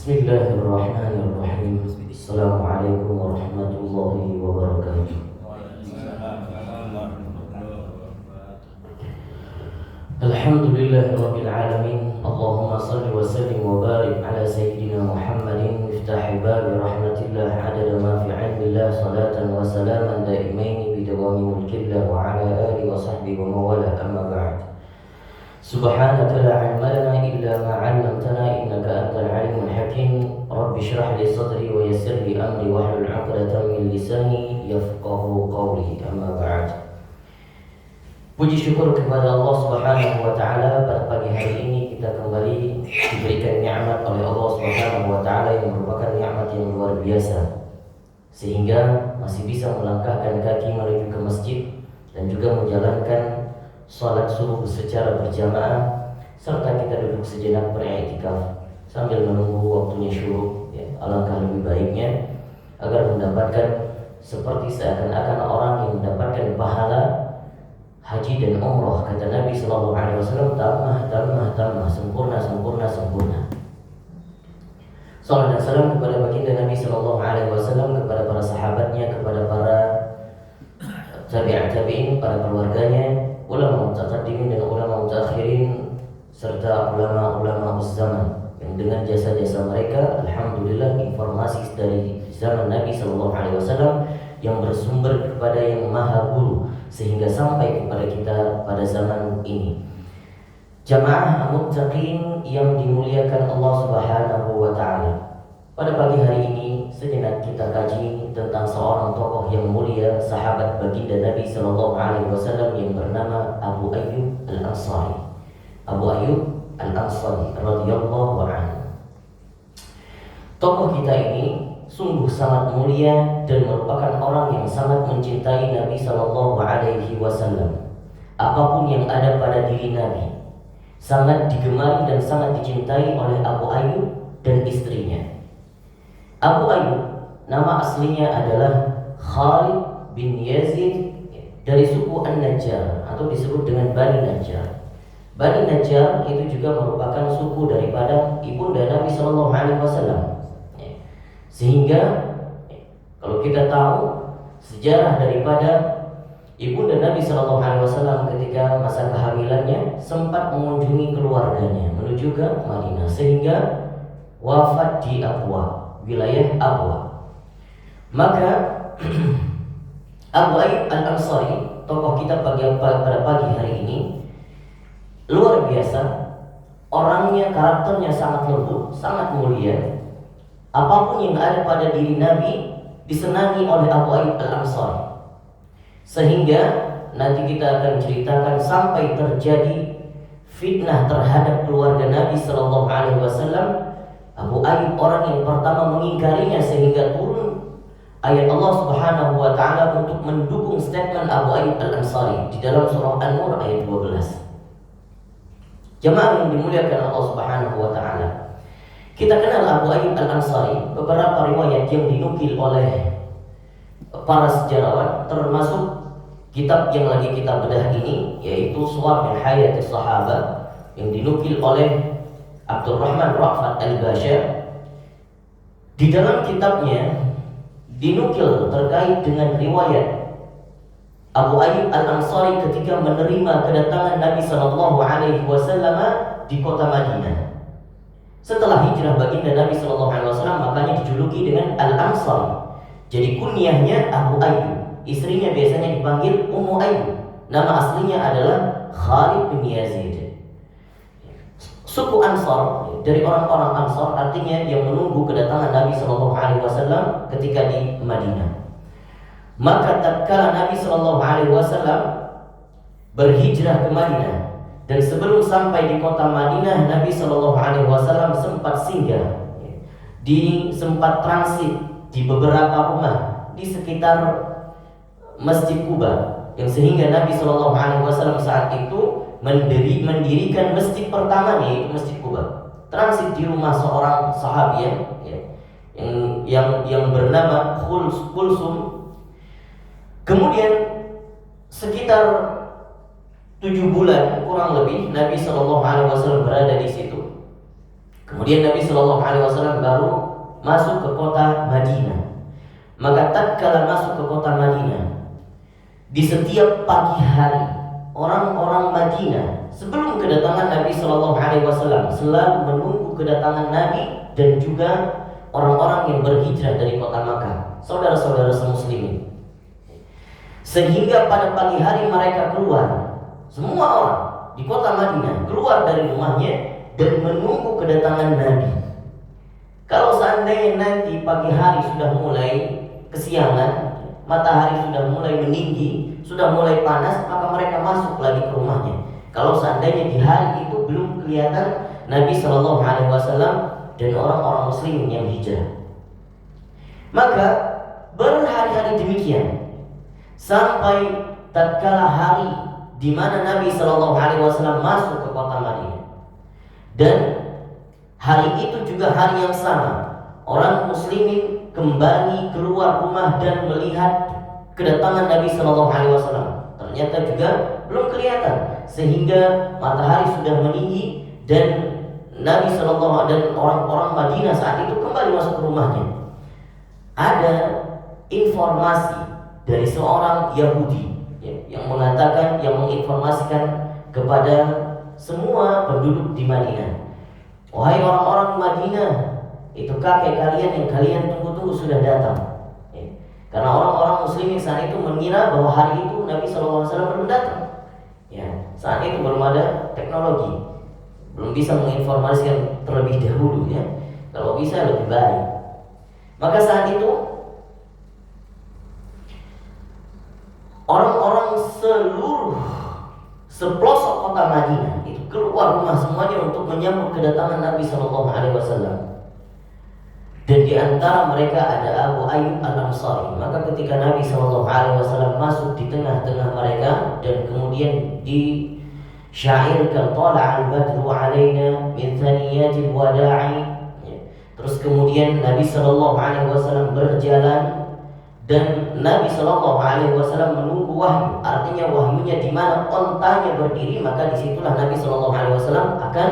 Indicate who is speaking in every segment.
Speaker 1: Bismillahirrahmanirrahim. Assalamualaikum warahmatullahi wabarakatuh. Alhamdulillahirabbil alamin. Allahumma shalli wa sallim wa barik ala sayyidina Muhammadin miftahi babi rahmatillah adada ma fi 'ilmillah salatan wa salaman daimaini bi dawami mulkillah wa ala alihi wa sahbihi wa mawala amma ba'd. Subhanaka la 'ilma lana illa ma 'allamtana innaka antal 'alimul hakim. Rabbi shrah li sadri wa yassir li amri wahlul 'uqdatam min lisani yafqahu qawli. Amma ba'd. Puji syukur kepada Allah Subhanahu wa taala, pada pagi hari ini kita kembali diberikan nikmat oleh Allah Subhanahu wa taala yang merupakan nikmat yang luar biasa, sehingga masih bisa melangkahkan kaki menuju ke masjid dan juga menjalankan salat subuh secara berjamaah, serta kita duduk sejenak beriktikaf sambil menunggu waktunya syuruk. Alangkah lebih baiknya agar mendapatkan seperti seakan-akan orang yang mendapatkan pahala haji dan umroh. Kata Nabi Sallallahu Alaihi Wasallam, tamah, sempurna. Salam dan salam kepada baginda Nabi Sallallahu Alaihi Wasallam, kepada para sahabatnya, kepada para tabi'in, para keluarganya, ulama mutaqaddimin dan ulama mutakhirin, serta ulama zaman yang dengan jasa-jasa mereka, alhamdulillah, informasi dari zaman Nabi Sallallahu Alaihi Wasallam yang bersumber kepada yang maha guru sehingga sampai kepada kita pada zaman ini. Jamaah muttaqin yang dimuliakan Allah Subhanahu wa taala. Pada pagi hari ini sejenak kita kaji tentang seorang tokoh yang mulia, sahabat baginda Nabi sallallahu alaihi wasallam yang bernama Abu Ayyub Al-Ansari. Abu Ayyub Al-Ansari radhiyallahu anhu. Tokoh kita ini sungguh sangat mulia dan merupakan orang yang sangat mencintai Nabi Sallallahu Alaihi Wasallam. Apapun yang ada pada diri Nabi sangat digemari dan sangat dicintai oleh Abu Ayyub dan istrinya. Abu Ayyub nama aslinya adalah Khalid bin Yazid dari suku An-Najjar atau disebut dengan Bani Najjar. Bani Najjar itu juga merupakan suku daripada ibunda Nabi Sallallahu Alaihi Wasallam. Sehingga kalau kita tahu sejarah daripada ibunda Nabi Sallallahu Alaihi Wasallam ketika masa kehamilannya sempat mengunjungi keluarganya menuju ke Madinah, sehingga wafat di Abwa, wilayah Abwa. Maka Abu Ayyub Al-Ansari, tokoh kita pada pagi hari ini, luar biasa. Orangnya, karakternya sangat lembut, sangat mulia. Apapun yang ada pada diri Nabi disenangi oleh Abu Ayyub Al-Ansari, sehingga nanti kita akan ceritakan sampai terjadi fitnah terhadap keluarga Nabi Sallallahu Alaihi Wasallam. Abu Ayyub orang yang pertama mengingkarinya, sehingga turun ayat Allah Subhanahu wa taala untuk mendukung statement Abu Ayyub Al-Ansari di dalam surah An-Nur ayat 12. Jemaah yang dimuliakan Allah Subhanahu wa taala, kita kenal Abu Ayyub Al-Ansari. Beberapa riwayat yang dinukil oleh para sejarawan, termasuk kitab yang lagi kita bedah ini, yaitu Suwar min Hayati Sahabah yang dinukil oleh Abdurrahman Ra'fat Al-Bashar. Di dalam kitabnya dinukil terkait dengan riwayat Abu Ayyub Al-Ansari ketika menerima kedatangan Nabi Sallallahu Alaihi Wasallam di kota Madinah. Setelah hijrah baginda Nabi Sallallahu Alaihi Wasallam, makanya dijuluki dengan Al-Ansari. Jadi kunyahnya Abu Ayyub, istrinya biasanya dipanggil Ummu Ayyub. Nama aslinya adalah Khalid bin Yazid. Suku Ansar, dari orang-orang Ansar, artinya yang menunggu kedatangan Nabi Sallallahu Alaihi Wasallam ketika di Madinah. Maka tatkala Nabi Sallallahu Alaihi Wasallam berhijrah ke Madinah, dan sebelum sampai di kota Madinah, Nabi Shallallahu Alaihi Wasallam sempat singgah, sempat transit di beberapa rumah di sekitar Masjid Quba, yang sehingga Nabi Shallallahu Alaihi Wasallam saat itu mendirikan masjid pertama, yaitu Masjid Quba. Transit di rumah seorang sahabi yang bernama Kulsum. Kemudian sekitar 7 bulan kurang lebih Nabi Shallallahu Alaihi Wasallam berada di situ. Kemudian Nabi Shallallahu Alaihi Wasallam baru masuk ke kota Madinah. Maka tatkala masuk ke kota Madinah, di setiap pagi hari orang-orang Madinah sebelum kedatangan Nabi Shallallahu Alaihi Wasallam selalu menunggu kedatangan Nabi dan juga orang-orang yang berhijrah dari kota Makkah, saudara-saudara semuslimin. Sehingga pada pagi hari mereka keluar, semua orang di kota Madinah keluar dari rumahnya dan menunggu kedatangan Nabi. Kalau seandainya nanti pagi hari sudah mulai kesiangan, matahari sudah mulai meninggi, sudah mulai panas, maka mereka masuk lagi ke rumahnya. Kalau seandainya di hari itu belum kelihatan Nabi Shallallahu Alaihi Wasallam dan orang-orang Muslim yang hijrah, maka berhari-hari demikian sampai tatkala hari di mana Nabi Shallallahu Alaihi Wasallam masuk ke kota Madinah, dan hari itu juga hari yang sama orang Muslimin kembali keluar rumah dan melihat kedatangan Nabi Shallallahu Alaihi Wasallam. Ternyata juga belum kelihatan, sehingga matahari sudah meninggi dan Nabi Shallallahu dan orang-orang Madinah saat itu kembali masuk ke rumahnya. Ada informasi dari seorang Yahudi yang mengatakan, yang menginformasikan kepada semua penduduk di Madinah, wahai orang-orang Madinah, itu kakek kalian yang kalian tunggu-tunggu sudah datang. Karena orang-orang Muslimin saat itu mengira bahwa hari itu Nabi SAW belum datang. Saat itu belum ada teknologi, belum bisa menginformasikan terlebih dahulu. Kalau bisa lebih baik. Maka saat itu orang-orang seluruh sepelosok kota Madinah itu keluar rumah semuanya untuk menyambut kedatangan Nabi Shallallahu Alaihi Wasallam. Dan di antara mereka ada Abu Ayyub Al-Ansari. Maka ketika Nabi Shallallahu Alaihi Wasallam masuk di tengah-tengah mereka dan kemudian disyairkan Tala'al badru alaina min thaniyatil wada'i, terus kemudian Nabi Shallallahu Alaihi Wasallam berjalan dan Nabi Shallallahu Alaihi Wasallam menunggu wahyu. Artinya wahyunya di mana ontanya berdiri, maka disitulah Nabi Shallallahu Alaihi Wasallam akan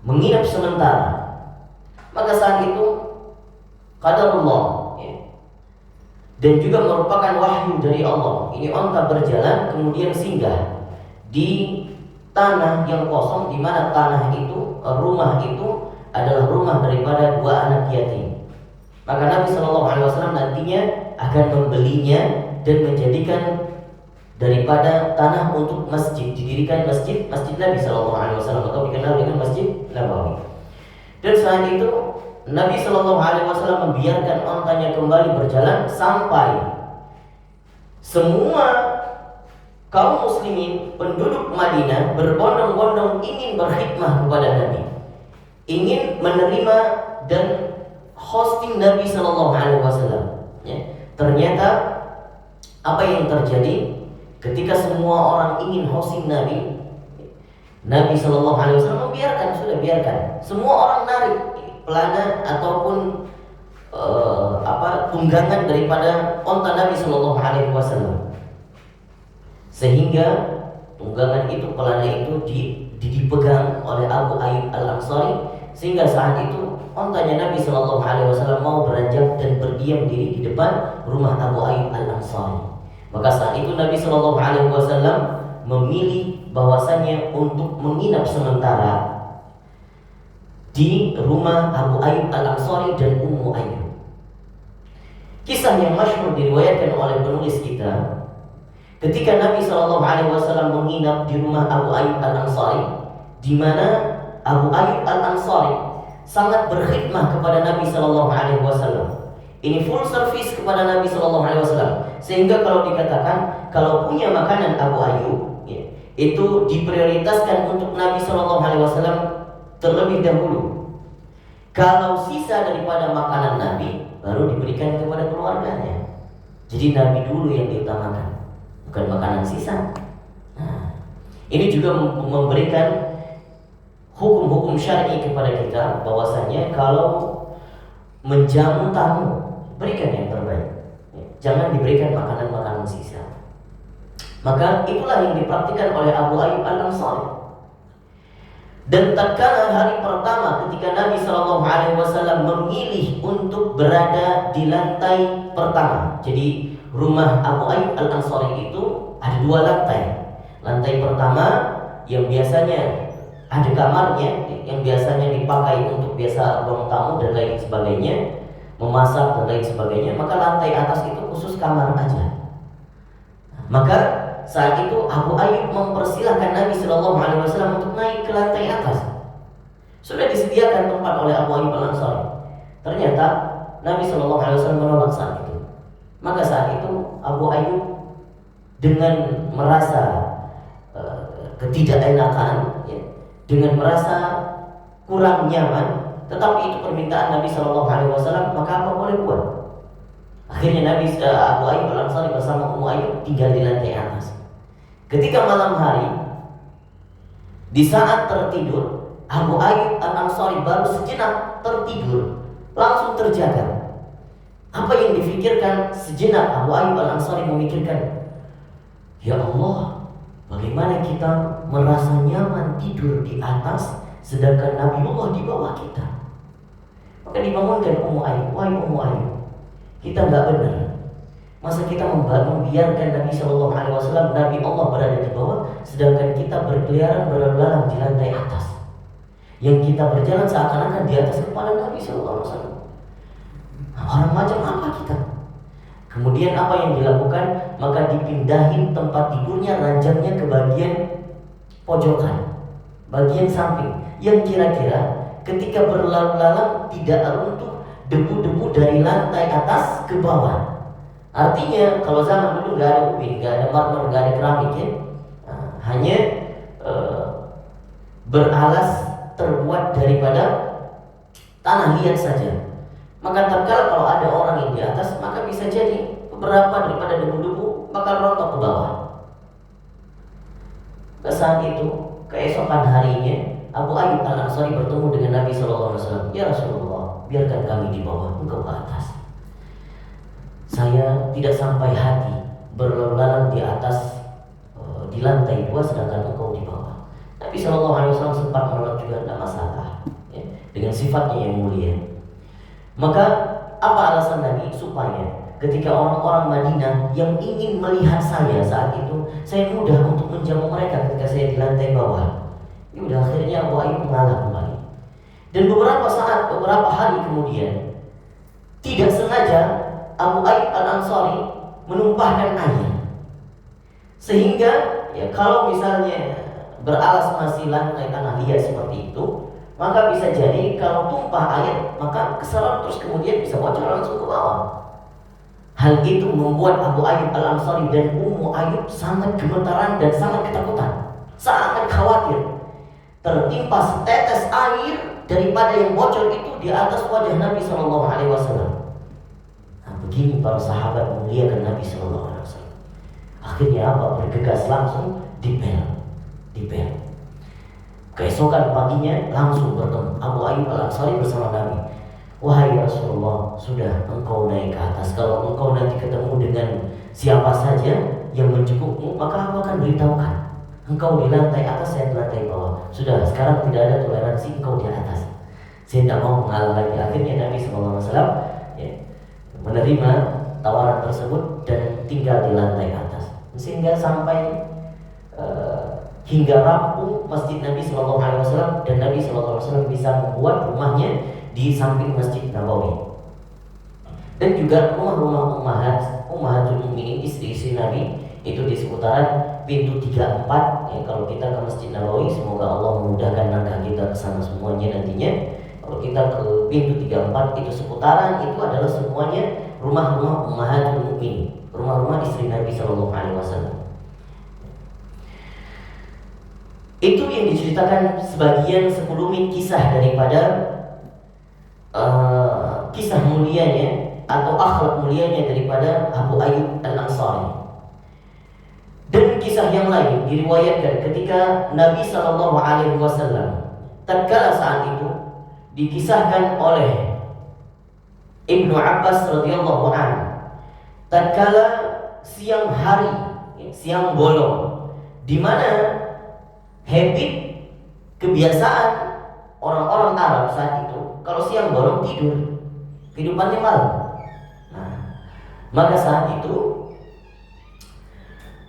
Speaker 1: menginap sementara. Maka saat itu qadarullah, dan juga merupakan wahyu dari Allah. Ini onta berjalan kemudian singgah di tanah yang kosong, di mana tanah itu, rumah itu adalah rumah daripada dua anak yatim. Maka Nabi Shallallahu Alaihi Wasallam nantinya akan membelinya dan menjadikan daripada tanah untuk masjid, didirikan masjid Nabi Shallallahu Alaihi Wasallam atau dikenal dengan Masjid Nabawi. Dan saat itu Nabi Shallallahu Alaihi Wasallam membiarkan ontanya kembali berjalan sampai semua kaum muslimin penduduk Madinah berbondong-bondong ingin berkhidmah kepada Nabi, ingin menerima dan hosting Nabi Shallallahu Alaihi Wasallam. Ternyata apa yang terjadi ketika semua orang ingin hosting Nabi, Nabi Shallallahu Alaihi Wasallam biarkan semua orang narik pelana ataupun tunggangan daripada onta Nabi Shallallahu Alaihi Wasallam, sehingga tunggangan itu, pelana itu dipegang oleh Abu Ayyub Al-Ansari, sehingga saat itu ontanya Nabi Shallallahu Alaihi Wasallam mau beranjak dan berdiam diri di depan rumah Abu Ayyub Al-Ansari. Maka saat itu Nabi Shallallahu Alaihi Wasallam memilih bahwasanya untuk menginap sementara di rumah Abu Ayyub Al-Ansari dan Ummu Ayyub. Kisah yang masyhur diriwayatkan oleh penulis kita, ketika Nabi Shallallahu Alaihi Wasallam menginap di rumah Abu Ayyub Al-Ansari, di mana Abu Ayyub Al-Ansari sangat berkhidmah kepada Nabi Shallallahu Alaihi Wasallam. Ini full service kepada Nabi Shallallahu Alaihi Wasallam, sehingga kalau dikatakan kalau punya makanan Abu Ayyub, itu diprioritaskan untuk Nabi Shallallahu Alaihi Wasallam terlebih dahulu. Kalau sisa daripada makanan Nabi baru diberikan kepada keluarganya. Jadi Nabi dulu yang diutamakan, bukan makanan sisa. Ini juga memberikan hukum-hukum syar'i kepada kita, bahwasanya kalau menjamu tamu, berikan yang terbaik. Jangan diberikan makanan-makanan sisa. Maka itulah yang dipraktikkan oleh Abu Ayyub Al-Ansari. Dan tatkala hari pertama ketika Nabi Shallallahu Alaihi Wasallam memilih untuk berada di lantai pertama. Jadi rumah Abu Ayyub Al Ansari itu ada 2 lantai. Lantai pertama yang biasanya ada kamarnya, yang biasanya dipakai untuk biasa ruang tamu dan lain sebagainya, memasak dan lain sebagainya. Maka lantai atas itu khusus kamar aja. Maka saat itu Abu Ayyub mempersilahkan Nabi Shallallahu Alaihi Wasallam untuk naik ke lantai atas. Sudah disediakan tempat oleh Abu Ayyub Al Ansari. Ternyata Nabi Shallallahu Alaihi Wasallam menolak saat itu. Maka saat itu Abu Ayyub dengan merasa ketidakenakan, ya, dengan merasa kurang nyaman, tetapi itu permintaan Nabi Shallallahu Alaihi Wasallam, maka apa boleh buat? Akhirnya Abu Ayyub Al Ansari bersama Ummu Ayyub tinggal di lantai atas. Ketika malam hari, di saat tertidur, Abu Ayyub Al Ansari baru sejenak tertidur, langsung terjaga. Apa yang difikirkan sejenak? Abu Ayyub Al Ansari memikirkan, ya Allah, bagaimana kita merasa nyaman tidur di atas, sedangkan Nabiullah di bawah kita. Maka dibangunkan Ummu Ayyub, wahai Ummu Ayyub, kita nggak benar. Masa kita membiarkan Nabi Shallallahu Alaihi Wasallam, Nabi Allah berada di bawah, sedangkan kita berkeliaran berlalang di lantai atas. Yang kita berjalan seakan-akan di atas kepala Nabi Shallallahu Alaihi Wasallam. Orang macam apa kita? Kemudian apa yang dilakukan? Maka dipindahin tempat tidurnya, ranjangnya ke bagian pojokan, bagian samping, yang kira-kira ketika berlalu-lalang tidak runtuh debu-debu dari lantai atas ke bawah. Artinya kalau zaman dulu nggak ada ubin, nggak ada marmer, nggak ada keramik, ya. Hanya beralas terbuat daripada tanah liat saja. Maka tatkala kalau ada orang yang di atas, maka bisa jadi beberapa daripada debu-debu bakal rontok ke bawah. Saat itu, keesokan harinya, Abu Ayyub Al Ansari bertemu dengan Nabi Shallallahu Alaihi Wasallam. Ya Rasulullah, biarkan kami di bawah, engkau ke atas. Saya tidak sampai hati berlalu-lalang di atas di lantai 2, sedangkan engkau di bawah. Nabi Shallallahu Alaihi Wasallam sempat menolak juga, tidak masalah, ya, dengan sifatnya yang mulia. Maka apa alasan Nabi? Supaya ketika orang-orang Madinah yang ingin melihat saya saat itu, saya mudah untuk menjamu mereka ketika saya di lantai bawah. Ya udah, akhirnya Abu Ayyub mengalah kembali. Dan beberapa hari kemudian, tidak sengaja Abu Ayyub Al Ansari menumpahkan air, sehingga ya kalau misalnya beralas masih lantai tanah liat seperti itu, maka bisa jadi kalau tumpah air, maka kesalahan terus kemudian bisa bocor langsung ke bawah. Hal itu membuat Abu Ayyub Al Ansari dan Ummu Ayyub sangat gemetaran dan sangat ketakutan, sangat khawatir tertimpa setetes air daripada yang bocor itu di atas wajah Nabi Shallallahu Alaihi Wasallam. Begini para sahabat memuliakan Nabi Shallallahu Alaihi Wasallam. Akhirnya apa? Bergegas langsung dipel. Keesokan paginya langsung bertemu Abu Ayyub Al Ansari bersama Nabi. Wahai Rasulullah, sudah engkau naik ke atas. Kalau engkau nanti ketemu dengan siapa saja yang mencukupmu, maka aku akan beritahukan. Engkau di lantai atas, saya di lantai bawah. Sudah, sekarang tidak ada toleransi, engkau di atas. Saya tidak mau mengalah lagi. Akhirnya Nabi Shallallahu Alaihi Wasallam menerima tawaran tersebut dan tinggal di lantai atas, sehingga sampai hingga rampung masjid Nabi Shallallahu Alaihi Wasallam, dan Nabi Shallallahu Alaihi Wasallam bisa membuat rumahnya di samping Masjid Nabawi. Dan juga rumah-rumah ummahatul mukminin, istri-istri Nabi itu di seputaran pintu 34. Ya, kalau kita ke Masjid Nabawi, semoga Allah memudahkan langkah kita ke sana semuanya nantinya. Kalau kita ke pintu 34 itu seputaran itu adalah semuanya rumah-rumah ummahatul mukminin, rumah-rumah istri Nabi Shallallahu Alaihi Wasallam. Itu yang diceritakan sebagian sekelumit kisah daripada kisah mulianya atau akhlak mulianya daripada Abu Ayyub Al Ansari. Dan kisah yang lain diriwayatkan ketika Nabi Shallallahu Alaihi Wasallam tatkala saat itu dikisahkan oleh Ibnu Abbas radhiyallahu anhu, tatkala siang hari, siang bolong, di mana habit kebiasaan kebiasaan orang-orang Arab saat itu, kalau siang bolong tidur, kehidupannya malam. Nah, maka saat itu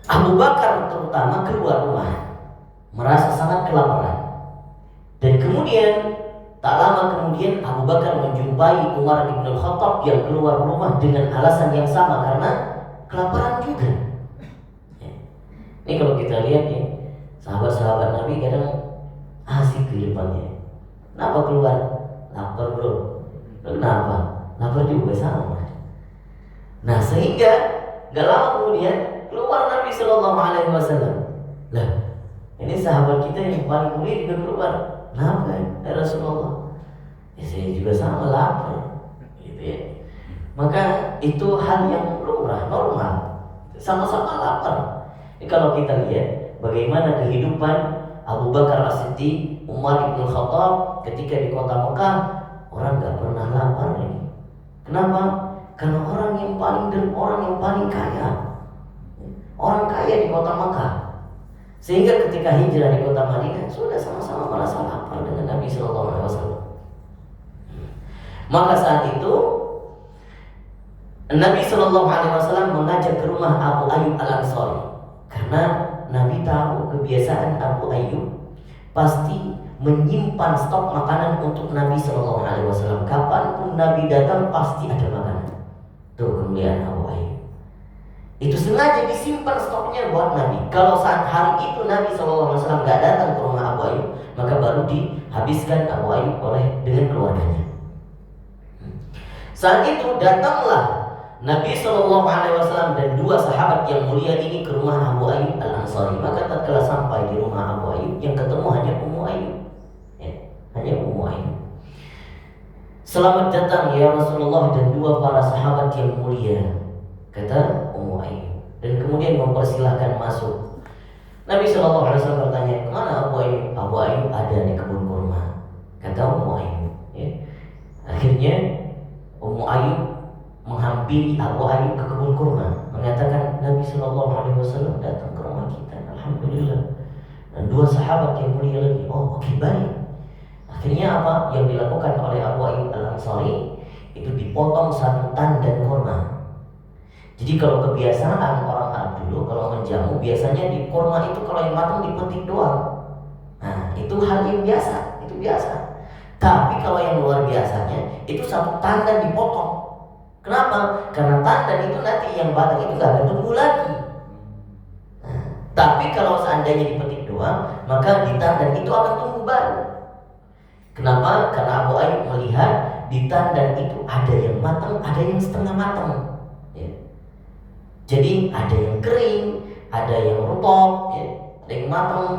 Speaker 1: Abu Bakar terutama keluar rumah, merasa sangat kelaparan. Dan kemudian tak lama kemudian Abu Bakar menjumpai Umar bin Khattab yang keluar rumah dengan alasan yang sama, karena kelaparan juga. Ini kalau kita lihat ya, sahabat-sahabat Nabi kadang asik kehidupannya. Kenapa keluar? Lapar bro. Kenapa? Lapar juga sama. Nah, sehingga gak lama kemudian keluar Nabi Shallallahu Alaihi Wasallam. Lah, ini sahabat kita yang paling mulia juga keluar. Kenapa ya Rasulullah? Ya saya juga sama lapar, gitu ya. Maka itu hal yang lumrah, normal. Sama-sama lapar. Ini kalau kita lihat bagaimana kehidupan Abu Bakar As-Siddiq, Umar bin Khattab ketika di kota Mekah, orang gak pernah lapar ini. Kenapa? Karena orang yang paling kaya, orang kaya di kota Mekah. Sehingga ketika hijrah di kota Madinah sudah sama-sama merasa lapar dengan Nabi Sallallahu Alaihi Wasallam. Maka saat itu Nabi Sallallahu Alaihi Wasallam mengajak ke rumah Abu Ayyub Al-Ansari, karena Nabi tahu kebiasaan Abu Ayyub pasti menyimpan stok makanan untuk Nabi Sallallahu Alaihi Wasallam. Kapanpun Nabi datang pasti ada makanan. Tuh kemuliaan Abu Ayyub. Itu sengaja disimpan stoknya buat Nabi. Kalau saat hari itu Nabi SAW gak datang ke rumah Abu Ayyub, maka baru dihabiskan Abu Ayyub dengan keluarganya. Saat itu datanglah Nabi SAW dan dua sahabat yang mulia ini ke rumah Abu Ayyub Al-Ansari. Maka tatkala sampai di rumah Abu Ayyub, yang ketemu hanya Ummu Ayyub, ya, hanya Ummu Ayyub. Selamat datang ya Rasulullah dan dua para sahabat yang mulia, kata Ummu Ayyub, dan kemudian mempersilahkan masuk. Nabi SAW bertanya, kemana Abu Ayyub? Abu Ayyub ada di kebun kurma, kata Ummu Ayyub. Ya. Akhirnya Ummu Ayyub menghampiri Abu Ayyub ke kebun kurma, mengatakan Nabi SAW datang ke rumah kita, alhamdulillah. Dan dua sahabat yang mulia lagi. Oh oke, baik. Akhirnya apa yang dilakukan oleh Abu Ayyub Al-Ansari? Itu dipotong satu tandan kurma. Jadi kalau kebiasaan orang Arab dulu kalau menjamu, biasanya di kurma itu kalau yang matang dipetik doang. Nah itu hal yang biasa, itu biasa. Tapi kalau yang luar biasanya itu satu tandan dipotong. Kenapa? Karena tandan itu nanti yang batang itu gak akan tumbuh lagi. Nah, tapi kalau seandainya dipetik doang, maka di tandan itu akan tumbuh baru. Kenapa? Karena Abu Ayyub melihat di tandan itu ada yang matang, ada yang setengah matang. Jadi ada yang kering, ada yang rutop, ya, ada yang matang,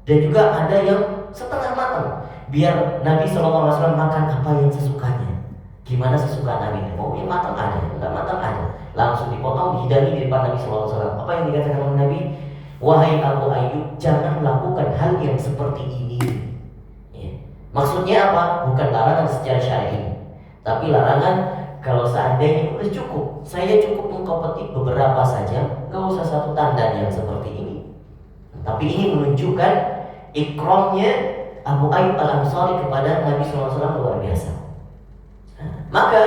Speaker 1: dan juga ada yang setengah matang. Biar Nabi SAW makan apa yang sesukanya. Gimana sesuka Nabi? Mau yang matang ada, enggak matang ada. Langsung dipotong, dihidangi di depan Nabi SAW. Apa yang dikatakan oleh Nabi? Wahai Abu Ayyub, jangan lakukan hal yang seperti ini. Ya. Maksudnya apa? Bukan larangan secara syar'i, tapi larangan kalau seandainya udah cukup, saya cukup engkau petik beberapa saja, gak usah satu tandan yang seperti ini. Tapi ini menunjukkan ikramnya Abu Ayyub Al-Ansari kepada Nabi SAW luar biasa. Maka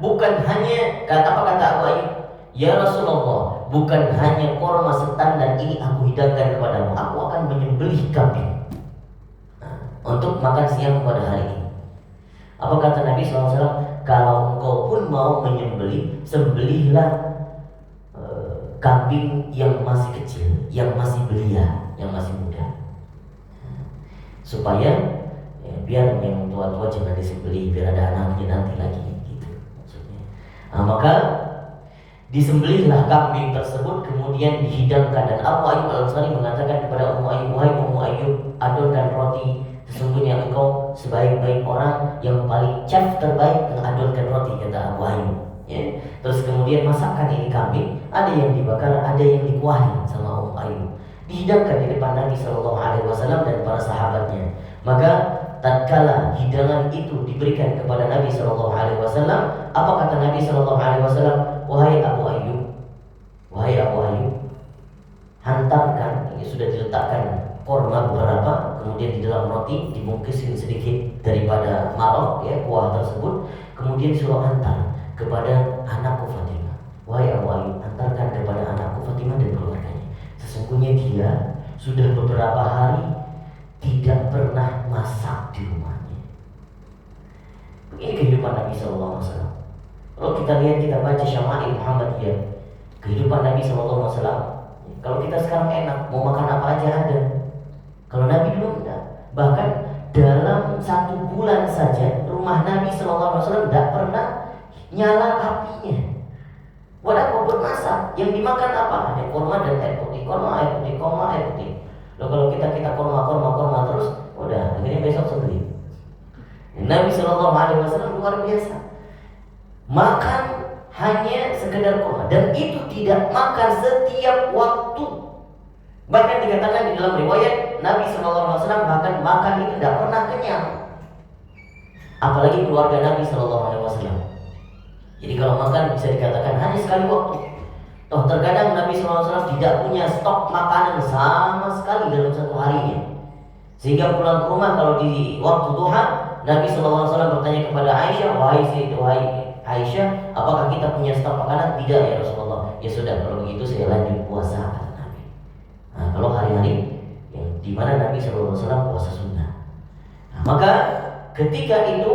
Speaker 1: bukan hanya apa kata Abu Ayyub, ya Rasulullah, bukan hanya korma setandan ini aku hidangkan kepadamu, aku akan menyembelih kambing untuk makan siang pada hari ini. Apa kata Nabi SAW? Kalau engkau pun mau menyembelih, sembelihlah kambing yang masih kecil, yang masih belia, yang masih muda, supaya ya, biar yang tua-tua jangan disembelih, biar ada anaknya nanti lagi, gitu maksudnya. Nah, maka disembelihlah kambing tersebut, kemudian dihidangkan. Dan Abu Ayyub Al-Ansari mengatakan kepada Ummu Ayyub, wahai Ummu Ayyub, adonkan roti. Sesungguhnya engkau sebaik-baik orang, yang paling chef terbaik mengadonkan roti, kata Abu Ayyub. Ya. Terus kemudian masakkan ini kambing, ada yang dibakar, ada yang dikuahi sama Ummu Ayyub. Dihidangkan di depan Nabi SAW dan para sahabatnya. Maka tatkala hidangan itu diberikan kepada Nabi SAW, apa kata Nabi SAW? Wahai Abu Ayyub, wahai Abu Ayyub, hantarkan, ini sudah diletakkan korma beberapa, kemudian di dalam dalam roti, dibungkusin sedikit daripada marok, ya, kuah tersebut, kemudian suruh antar kepada anakku Fatimah. Wahai Abu Ayyub, antarkan kepada anakku Fatimah dan keluarganya. Sesungguhnya dia sudah beberapa hari tidak pernah masak di rumahnya. Ini kehidupan Nabi SAW. Kalau kita lihat, kita baca Syama'il Muhammadiyah, kehidupan Nabi SAW. Kalau kita sekarang enak, mau makan apa aja ada. Kalau Nabi dulu enggak. Bahkan dalam 1 bulan saja rumah Nabi SAW tidak pernah nyala apinya. Buat apa? Buat masak. Yang dimakan apa? Hanya kurma dan air putih. Kurma, air putih, kurma, air putih. Loh, kalau kita kurma terus, udah akhirnya besok sembelih. Nabi SAW luar biasa. Makan hanya sekedar kurma, dan itu tidak makan setiap waktu. Bahkan dikatakan di dalam riwayat Nabi SAW bahkan makan itu tidak pernah kenyang. Apalagi keluarga Nabi SAW. Jadi kalau makan bisa dikatakan hanya sekali waktu. Toh terkadang Nabi SAW tidak punya stok makanan sama sekali dalam 1 harinya. Sehingga pulang ke rumah kalau di waktu duha, Nabi SAW bertanya kepada Aisyah, wahai Aisyah, apakah kita punya stok makanan? Tidak ya Rasulullah. Ya sudah, kalau begitu saya lanjut puasa, kata Nabi. Nah, kalau hari-hari yang dimana Nabi SAW puasa sunnah, nah, maka ketika itu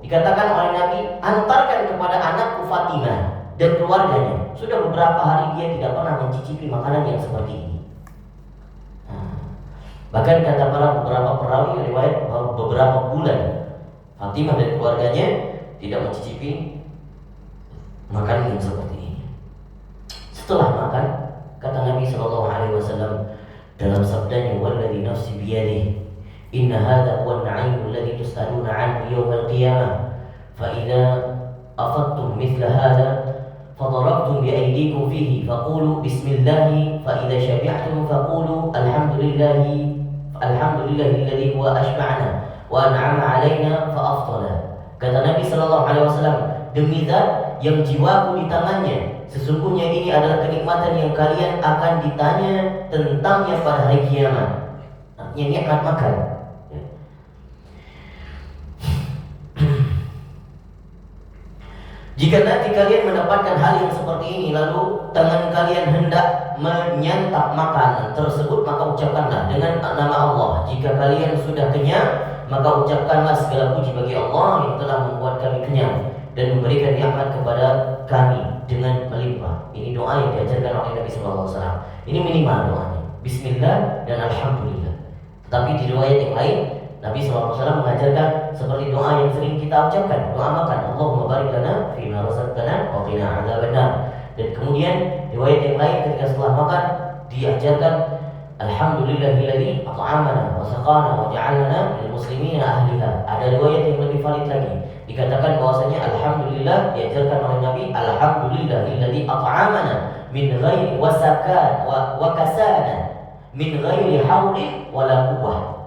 Speaker 1: dikatakan oleh Nabi, antarkan kepada anakku Fatimah dan keluarganya. Sudah beberapa hari dia tidak pernah mencicipi makanan yang seperti ini. Bahkan kata para beberapa perawi riwayat bahwa beberapa bulan Fatimah dan keluarganya tidak mencicipi makanan yang seperti ini. Setelah makan, kata Nabi SAW dalam sabdanya, "Walladzi nafsi biyadihi, inna hadza huwa an-na'im alladzi tus'aluna 'anhu yawm al-qiyamah, fa idza afadtum mithla hadza فضربتم بأيديكم فيه فقولوا بسم الله فإذا شبعتم فقولوا الحمد لله الذي هو أشبعنا وأنعم علينا فأفضل." Kata Nabi SAW, demi zat yang jiwaku di tangannya, sesungguhnya ini adalah kenikmatan yang kalian akan ditanya tentangnya pada hari kiamat. Artinya nikmat makan. Jika nanti kalian mendapatkan hal yang seperti ini, lalu tangan kalian hendak menyantap makanan tersebut, maka ucapkanlah dengan nama Allah. Jika kalian sudah kenyang, maka ucapkanlah segala puji bagi Allah yang telah membuat kami kenyang dan memberikan nikmat kepada kami dengan melimpah. Ini doa yang diajarkan oleh Nabi SAW. Ini minimal doanya, Bismillah dan Alhamdulillah. Tetapi di riwayat yang lain, Nabi SAW mengajarkan seperti doa yang sering kita ucapkan, doa makan, Allahumma barik lana fima razaqtana wa qina adzabannar. Dan kemudian riwayat yang lain ketika setelah makan diajarkan, Alhamdulillahilladzi at'amana wa saqana wa ja'alna minal muslimina ahliha. Ada riwayat yang lebih valid lagi, dikatakan bahwasanya alhamdulillah diajarkan oleh Nabi, Alhamdulillahilladzi at'amana min ghairi wasakan wa kasana min ghairi haulin wala quwwah.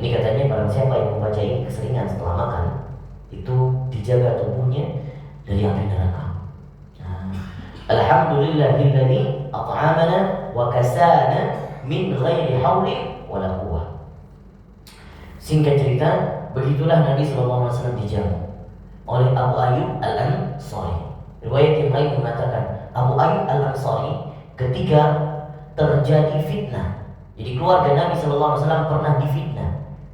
Speaker 1: Ini katanya barang siapa yang membaca ini keseringan setelah makan, itu dijaga tubuhnya dari api neraka. Alhamdulillahilladzi at'amana wa kasana min ghairi haulin wala quwwah. Singkat cerita, begitulah Nabi SAW dijamu oleh Abu Ayyub Al-Ansari. Riwayat yang lain mengatakan Abu Ayyub Al-Ansari ketika terjadi fitnah. Jadi keluarga Nabi SAW pernah difitnah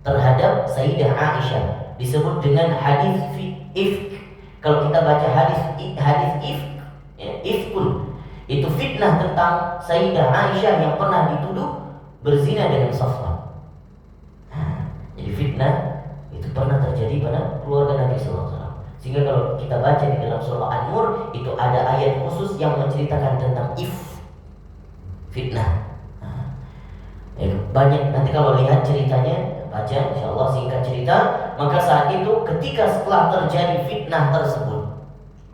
Speaker 1: terhadap Sayyidah Aisyah, disebut dengan hadis ifk. Kalau kita baca hadis ifk, ifkun, itu fitnah tentang Sayyidah Aisyah yang pernah dituduh berzina dengan Safwan. Jadi fitnah itu pernah terjadi pada keluarga Nabi SAW. Sehingga kalau kita baca di dalam surah An-Nur, itu ada ayat khusus yang menceritakan tentang fitnah. Banyak nanti kalau lihat ceritanya, baca insyaallah singkat cerita. Maka saat itu ketika setelah terjadi fitnah tersebut,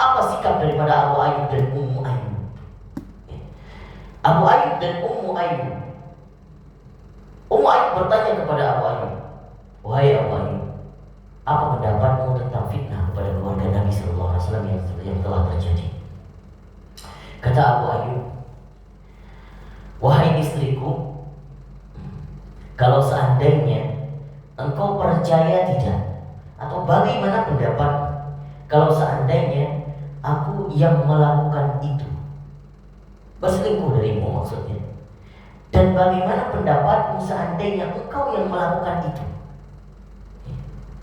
Speaker 1: apa sikap daripada Abu Ayyub dan Ummu Ayyub? Abu Ayyub dan Ummu Ayyub. Ummu Ayyub bertanya kepada Abu Ayyub, wahai Abu Ayyub, apa pendapatmu tentang fitnah kepada keluarga Nabi SAW yang telah terjadi? Kata Abu Ayyub, wahai istriku, Kalau seandainya engkau percaya tidak, atau bagaimana pendapat kalau seandainya aku yang melakukan itu, berselingkuh darimu maksudnya. Dan bagaimana pendapatmu seandainya engkau yang melakukan itu?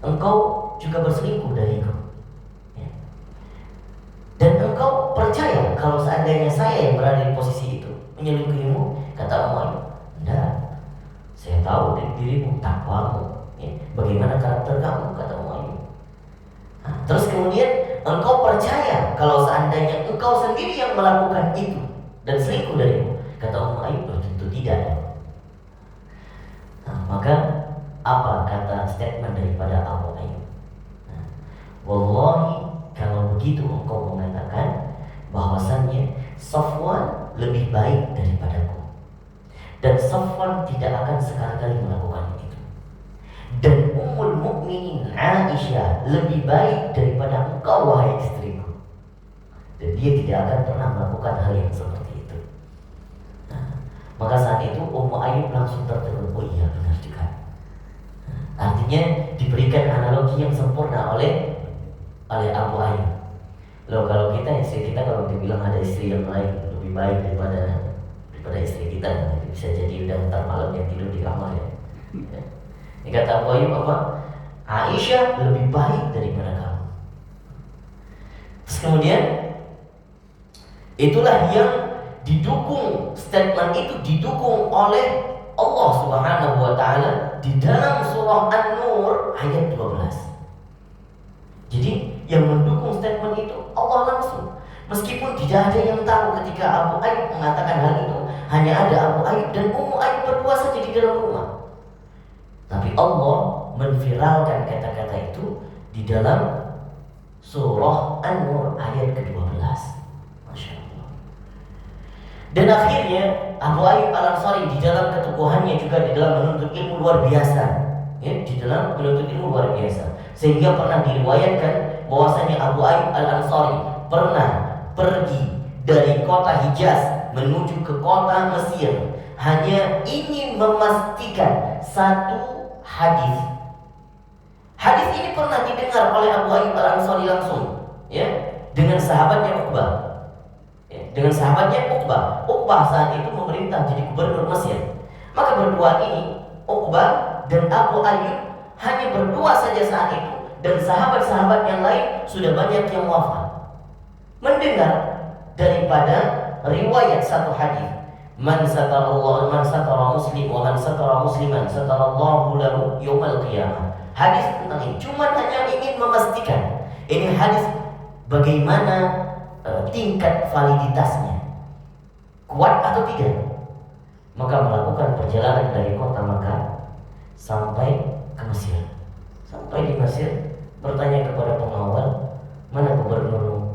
Speaker 1: Engkau juga berselingkuh dariku. Dan engkau percaya kalau seandainya saya yang berada di posisi itu menyelingkuhimu? Kata Umar, enggak. Saya tahu dari dirimu, takwamu, bagaimana karakter kamu, kata Umar. Terus kemudian engkau percaya kalau seandainya engkau sendiri yang melakukan itu dan selingkuh darimu? Kata Umar, tentu tidak. Maka apa kata statement daripada Abu Ayyub? Wallahi, kalau begitu engkau mengatakan bahwasannya Safwan lebih baik daripadaku, dan Safwan tidak akan sekali-kali melakukan itu, dan Ummul Mukminin Aisyah lebih baik daripada engkau wahai istriku, dan dia tidak akan pernah melakukan hal yang seperti itu. Maka saat itu Ummu Ayyub langsung tertegun, oh iya benar juga. Artinya diberikan analogi yang sempurna oleh Abu Ayyub. Loh, kalau kita, istri kita kalau dibilang ada istri yang lain lebih baik daripada istri kita, bisa jadi udah ntar malam yang tidur di kamar ya. Ini kata Abu Ayyub apa? Aisyah lebih baik daripada kamu. Terus kemudian itulah yang didukung, statement itu didukung oleh Allah Subhanahu wa taala di dalam surah An-Nur ayat 12. Jadi yang mendukung statement itu Allah langsung. Meskipun tidak ada yang tahu ketika Abu Ayyub mengatakan hal itu, hanya ada Abu Ayyub dan Ummu Ayyub berdua saja di dalam rumah. Tapi Allah menviralkan kata-kata itu di dalam surah An-Nur ayat ke-12. Masya Allah. Dan akhirnya Abu Ayyub Al-Ansari di dalam keteguhannya juga di dalam menuntut ilmu luar biasa, di dalam menuntut ilmu luar biasa, sehingga pernah diriwayatkan bahwasanya Abu Ayyub Al-Ansari pernah pergi dari kota Hijaz menuju ke kota Mesir hanya ingin memastikan satu hadis. Hadis ini pernah didengar oleh Abu Ayyub Al-Ansari langsung, dengan sahabatnya Uqbah. Dengan sahabatnya Uqbah. Uqbah saat itu memerintah jadi gubernur Mesir. Maka berdua ini, Uqbah dan Abu Ayyub, hanya berdua saja saat itu, dan sahabat-sahabat yang lain sudah banyak yang wafat. Mendengar daripada riwayat satu hadis, man satara muslim wa man satara musliman satarallahu lahu yaumal qiyamah. Hadis tentang ini, cuma hanya ingin memastikan ini hadis bagaimana tingkat validitasnya, kuat atau tidak. Maka melakukan perjalanan dari kota Makkah sampai ke Mesir. Sampai di Mesir, bertanya kepada pengawal, mana gubernurmu?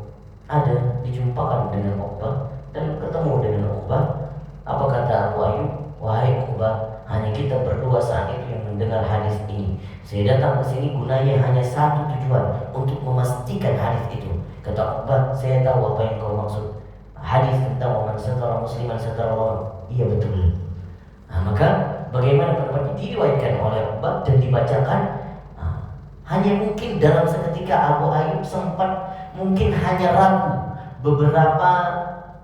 Speaker 1: Ada, dijumpakan dengan Uqbah dan ketemu dengan Uqbah. Apa kata Abu Ayyub? Wahai Uqbah, hanya kita berdua saat itu yang mendengar hadis ini. Saya datang ke sini gunanya hanya satu tujuan, untuk memastikan hadis itu. Kata Uqbah, saya tahu apa yang kau maksud. Hadis tentang man satara musliman satara Allah. Iya betul. Maka bagaimana pendapat diriwayatkan oleh Uqbah dan dibacakan. Hanya mungkin dalam seketika Abu Ayyub sempat mungkin hanya ragu beberapa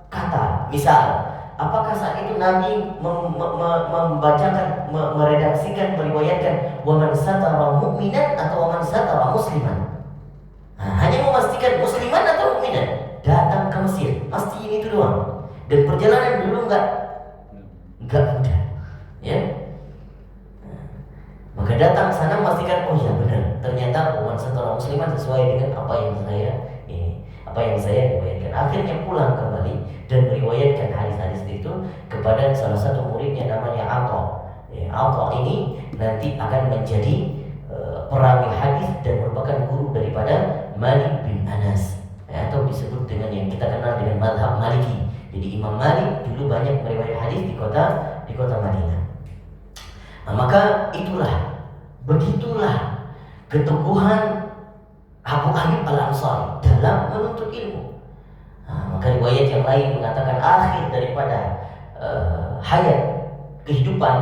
Speaker 1: kata. Misal, apakah saat itu Nabi membacakan, meredaksikan, meriwayatkan wa man satara mu'minan atau wa man satara musliman? Hanya memastikan musliman atau mukminan. Datang ke Mesir, pasti ini itu doang. Dan perjalanan dulu enggak mudah, Maka datang ke sana memastikan, oh ya benar, ternyata man satara musliman sesuai dengan apa yang saya riwayatkan. Akhirnya pulang kembali dan meriwayatkan hadis-hadis itu kepada salah satu muridnya namanya Atha. Atha ini nanti akan menjadi perawi hadis dan merupakan guru daripada Malik bin Anas, atau disebut dengan yang kita kenal dengan mazhab Maliki. Jadi Imam Malik dulu banyak meriwayatkan hadis di kota Madinah. Maka begitulah keteguhan Abu Ayyub Al-Ansari dalam menuntut ilmu. Maka riwayat yang lain mengatakan akhir daripada hayat kehidupan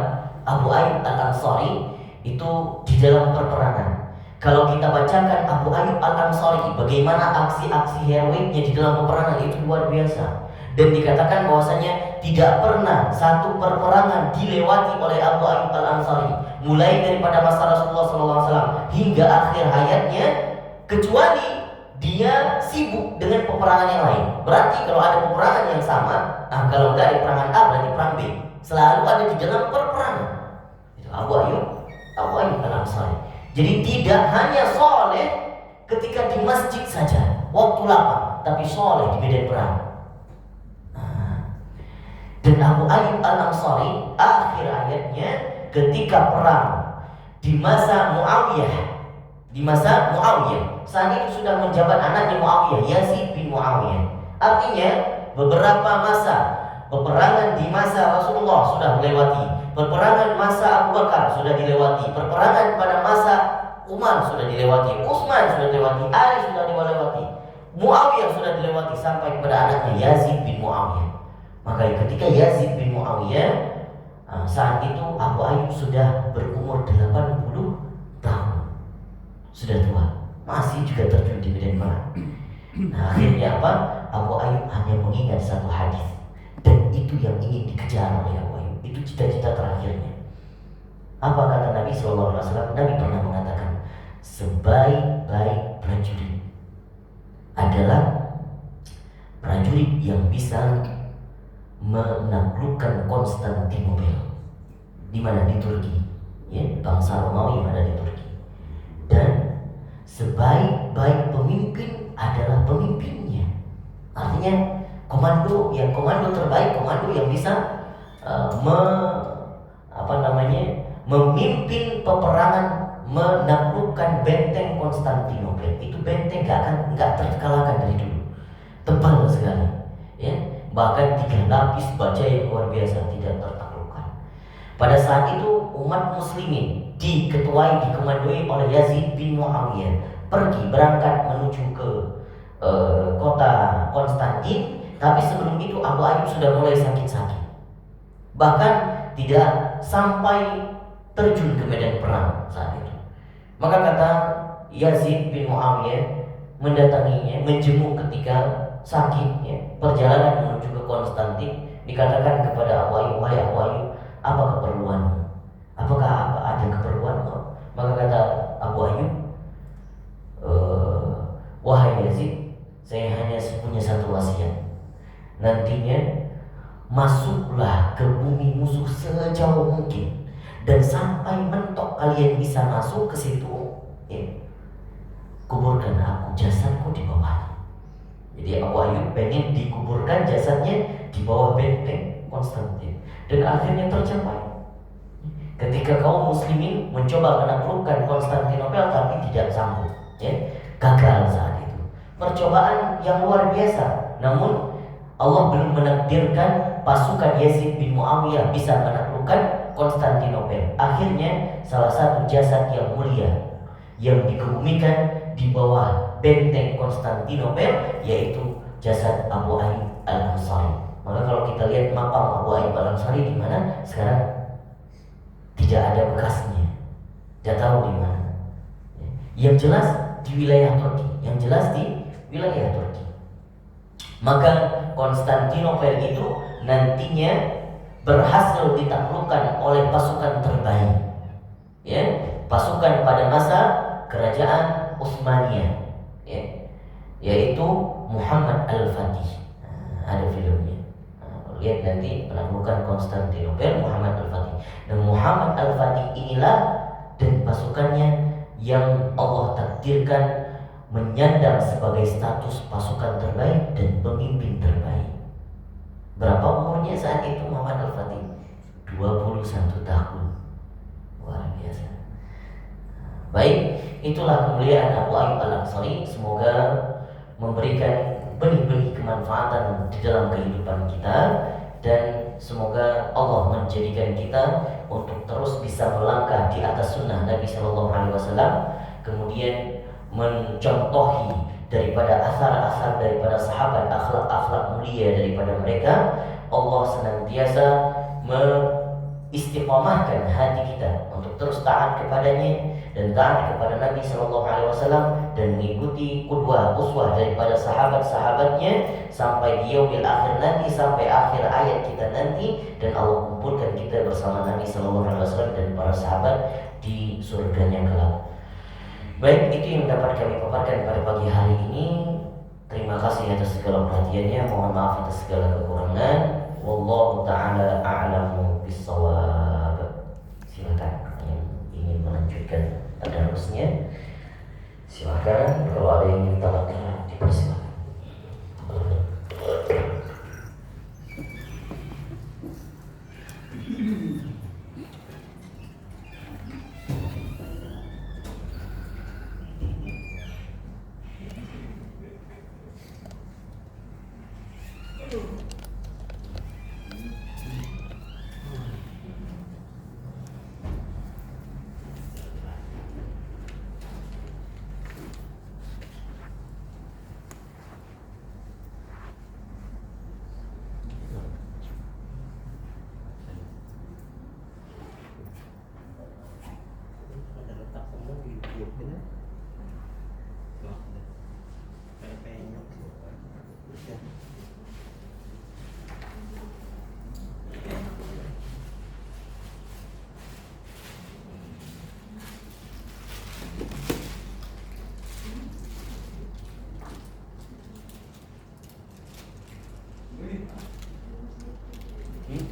Speaker 1: Abu Ayyub Al-Ansari itu di dalam perperangan. Kalau kita bacakan Abu Ayyub Al-Ansari bagaimana aksi-aksi heroiknya di dalam peperangan, itu luar biasa. Dan dikatakan bahwasanya tidak pernah satu perperangan dilewati oleh Abu Ayyub Al-Ansari, mulai daripada masa Rasulullah SAW hingga akhir hayatnya, kecuali dia sibuk dengan peperangan yang lain. Berarti kalau ada peperangan yang sama, kalau nggak ada peperangan A berarti perang B, selalu ada di dalam perperangan. Itu Abu Ayyub Al-Ansari. Jadi tidak hanya soleh ketika di masjid saja waktu lapang, tapi soleh di medan perang. Dan Abu Ayyub Al-Ansari akhir hayatnya ketika perang di masa Muawiyah. Saat itu sudah menjabat anaknya Muawiyah, Yazid bin Muawiyah. Artinya beberapa masa peperangan di masa Rasulullah sudah melewati, peperangan masa Abu Bakar sudah dilewati, peperangan pada masa Umar sudah dilewati, Utsman sudah dilewati, Ali sudah dilewati, Muawiyah sudah dilewati, sampai kepada anaknya Yazid bin Muawiyah. Maka ketika Yazid bin Muawiyah, saat itu Abu Ayyub sudah berumur 80 tahun, sudah tua, masih juga terjun di medan perang. Nah, akhirnya apa? Abu Ayyub hanya mengingat satu hadis, dan itu yang ingin dikejar oleh Abu Ayyub. Itu cita-cita terakhirnya. Apa kata Nabi SAW? Nabi pernah mengatakan, sebaik-baik prajurit adalah prajurit yang bisa menaklukkan Konstantinopel. Di mana? Di Turki, ya, bangsa Romawi yang ada di Turki. Dan sebaik-baik pemimpin adalah pemimpinnya. Artinya komando terbaik, komando yang bisa memimpin peperangan, menaklukkan benteng Konstantinopel. Itu benteng nggak terkalahkan dari dulu, tebal sekali, ya, bahkan 3 lapis baja yang luar biasa, tidak tertaklukkan. Pada saat itu umat muslimin dikomandoi oleh Yazid bin Muawiyah berangkat menuju ke kota Konstantin. Tapi sebelum itu Abu Ayyub sudah mulai sakit-sakit, bahkan tidak sampai terjun ke medan perang saat itu. Maka kata Yazid bin Muawiyah mendatanginya, menjenguk ketika sakit, ya, perjalanan menuju ke Konstantin. Dikatakan kepada Abu Ayyub, wahai Abu Ayyub, apa keperluanmu? Apakah ada keperluanmu? Maka kata Abu Ayyub, wahai Yazid, saya hanya punya satu wasiat. Nantinya masuklah ke bumi musuh sejauh mungkin, dan sampai mentok kalian bisa masuk ke situ, ya, kuburkan aku, jasadku di bawah. Jadi Abu Ayyub pengen dikuburkan jasadnya di bawah benteng Konstantin. Dan akhirnya tercapai. Ketika kaum muslimin mencoba menaklukkan Konstantinopel tapi tidak sanggup, ya, gagal saat itu. Percobaan yang luar biasa, namun Allah belum menakdirkan pasukan Yazid bin Muawiyah bisa menaklukkan Konstantinopel. Akhirnya salah satu jasad yang mulia yang dikebumikan di bawah benteng Konstantinopel yaitu jasad Abu Ayyub Al-Ansari. Maka kalau kita lihat makam Abu Ayyub Al-Ansari di mana sekarang, tidak ada bekasnya, tidak tahu di mana. Yang jelas di wilayah Turki, Maka Konstantinopel itu nantinya berhasil ditaklukkan oleh pasukan terbaik, ya, pasukan pada masa kerajaan Utsmaniyah, ya, yaitu Muhammad Al-Fatih. Ada filmnya. Lihat nanti penaklukan Konstantinopel, Muhammad Al-Fatih. Dan Muhammad Al-Fatih inilah dan pasukannya yang Allah takdirkan menyandang sebagai status pasukan terbaik dan pemimpin terbaik. Berapa umurnya saat itu Muhammad Al-Fatih? 21 tahun. Luar biasa. Baik, itulah kemuliaan Abu Ayyub Al-Ansari. Semoga memberikan benih-benih kemanfaatan di dalam kehidupan kita, dan semoga Allah menjadikan kita untuk terus bisa melangkah di atas sunnah Nabi Shallallahu Alaihi Wasallam, kemudian mencontohi daripada asar-asar daripada sahabat, akhlak-akhlak mulia daripada mereka. Allah senantiasa istiqomahkan hati kita untuk terus taat kepadanya dan taat kepada Nabi Shallallahu Alaihi Wasallam dan mengikuti qudwah uswah daripada sahabat-sahabatnya sampai di yaumil akhir nanti, sampai akhir ayat kita nanti, dan Allah kumpulkan kita bersama Nabi Shallallahu Alaihi Wasallam dan para sahabat di surganya kelak. Baik, itu yang dapat kami paparkan pada pagi hari ini. Terima kasih atas segala perhatiannya. Mohon maaf atas segala kekurangan. Wallahu ta'ala a'lamu bissawab. Silakan yang ingin melanjutkan tadarusnya. Silakan, kalau ada yang ingin tanya dipersilakan.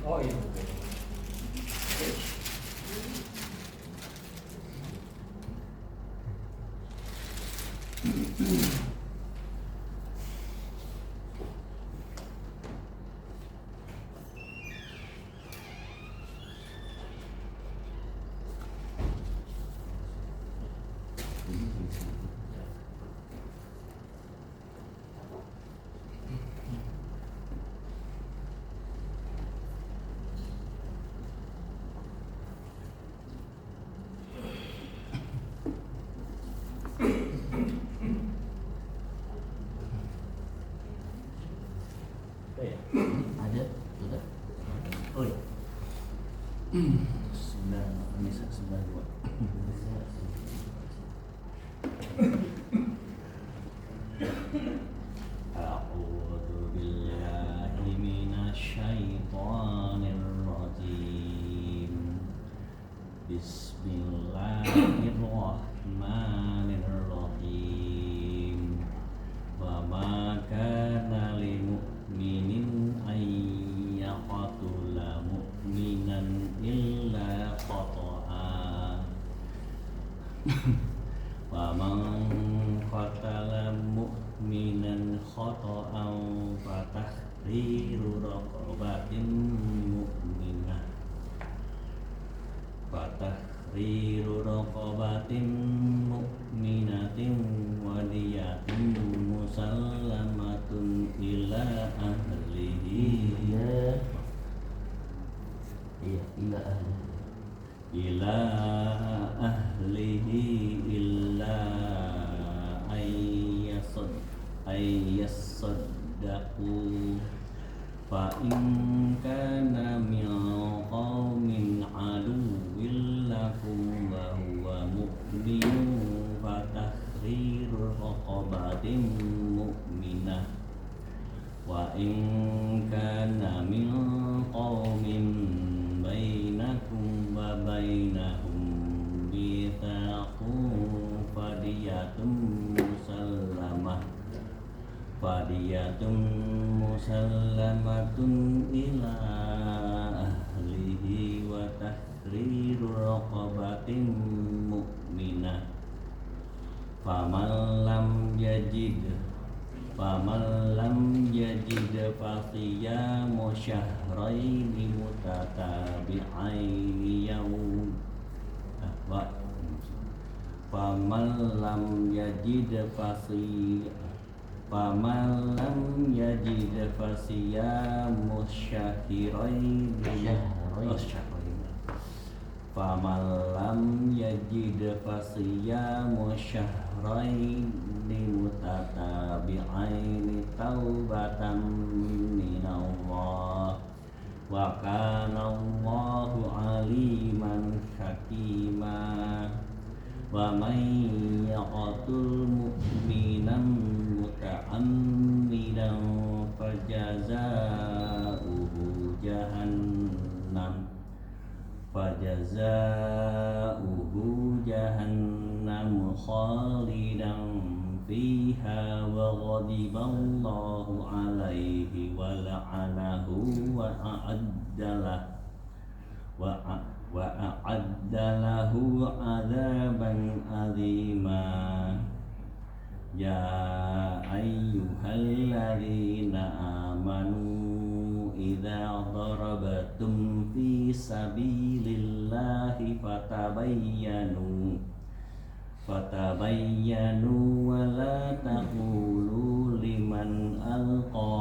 Speaker 2: Oh iya.
Speaker 3: Ada, sudah. Oh iya. Sembilan, bisa 92. A'udzu billahi minasyaitonir rajim. Bismillahirrahmanirrahim. Wa ma kana lil mu'minin ay yaqtula mu'minan illa khata'a. Wa man qatala mu'minan khata'an fa tahriru raqabatin mu'minah. Fatahriru raqabatin mu'minatin wa diyatun musallamatun ila ahlihi. Ila ahlihi illa ayyasaddaqu. Fa in kana min qaumin aduwwin lakum wa huwa mu'minun fa tahriru raqabatin mu'minah. Wa in kana min qaumin bainakum wa bainahum mitsaqun fadiyatun musallamatun ila ahlihi wa tahriru raqabatin mu'minah. Faman lam yajid fasiyamu syahraini mutatabi'aini faman lam yajid fasiyamu syahraini faman lam yajid fasiyamu syahraini mutatabi'aini taubatan minallah wa kana Allahu aliman hakima. Wa may yaqtul mu'minan muta'ammidan fajazaohu jahannam khalidan fiha wa ghadiballahu alaihi wa la'anahu wa a'adda lahu adzaban azima. Ya ayyuhalladzina amanu idza darabatum fi sabilillahi fatabayyanu wa la taqulu liman alqa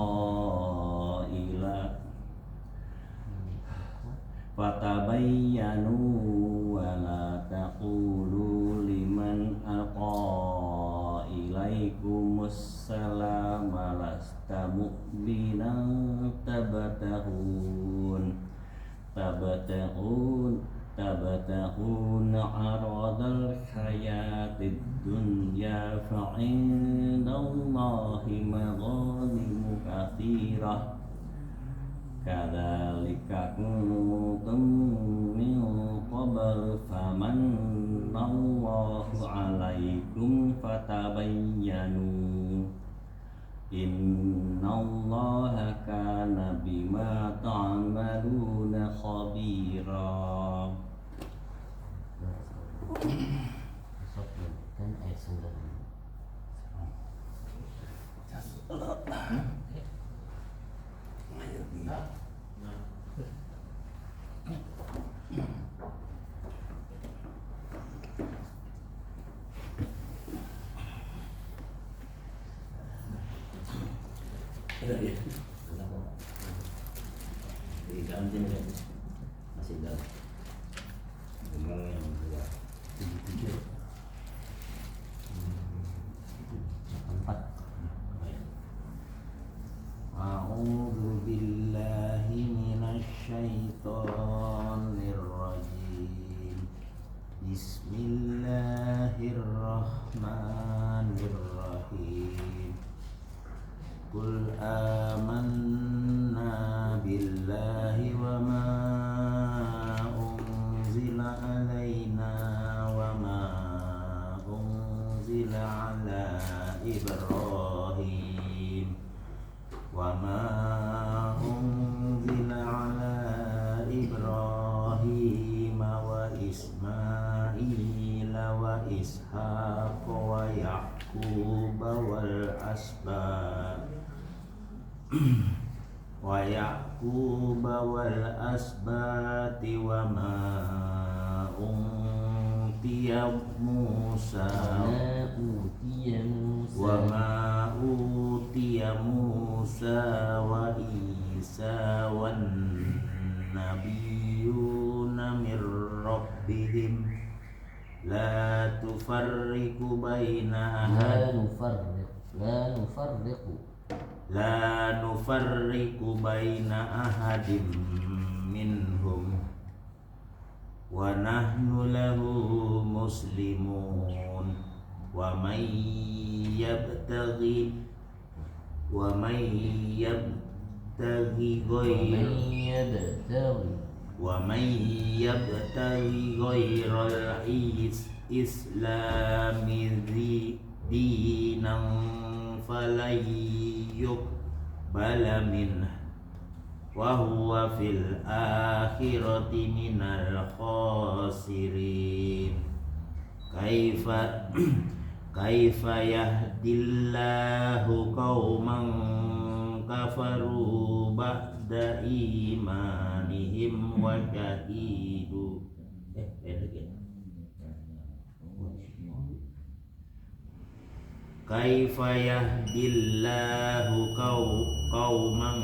Speaker 3: ilaikumus salama lasta mu'minan tabtahun aradal hayatid dunya fa'indallahi maghanimu katsirah kadzalika kuntum min qabl famannallahu 'alaikum fatabayyanu innallaha kana bima ta'maluna khabira.
Speaker 1: Kan ayat 9.
Speaker 3: Diganti masih dalam. A'udzu billahi minasy syaithanir rajim. Bismillahirrahmanirrahim. Qul amanna billahi wa ma unzila alaina wa ma unzila ala Ibrahim wa ma unzila ala Ibrahim wa Ismail wa Ishaq wa Yaqub wal asbab wa Yaqub wal asbati wa ma utiya Musa wa Isa wan nabiyyuna mir rabbihim la nufarriqu baina ahadim minhum wa nahnu lahu muslimun. Wa may yabtaghi ghairal islami dinan falan yuqbala minhu wa huwa fil akhirati minal khasirin. Kaifa yahdillahu qauman kafaru ba'da imanihim wa syahidu Kaifa yahdillahu qauman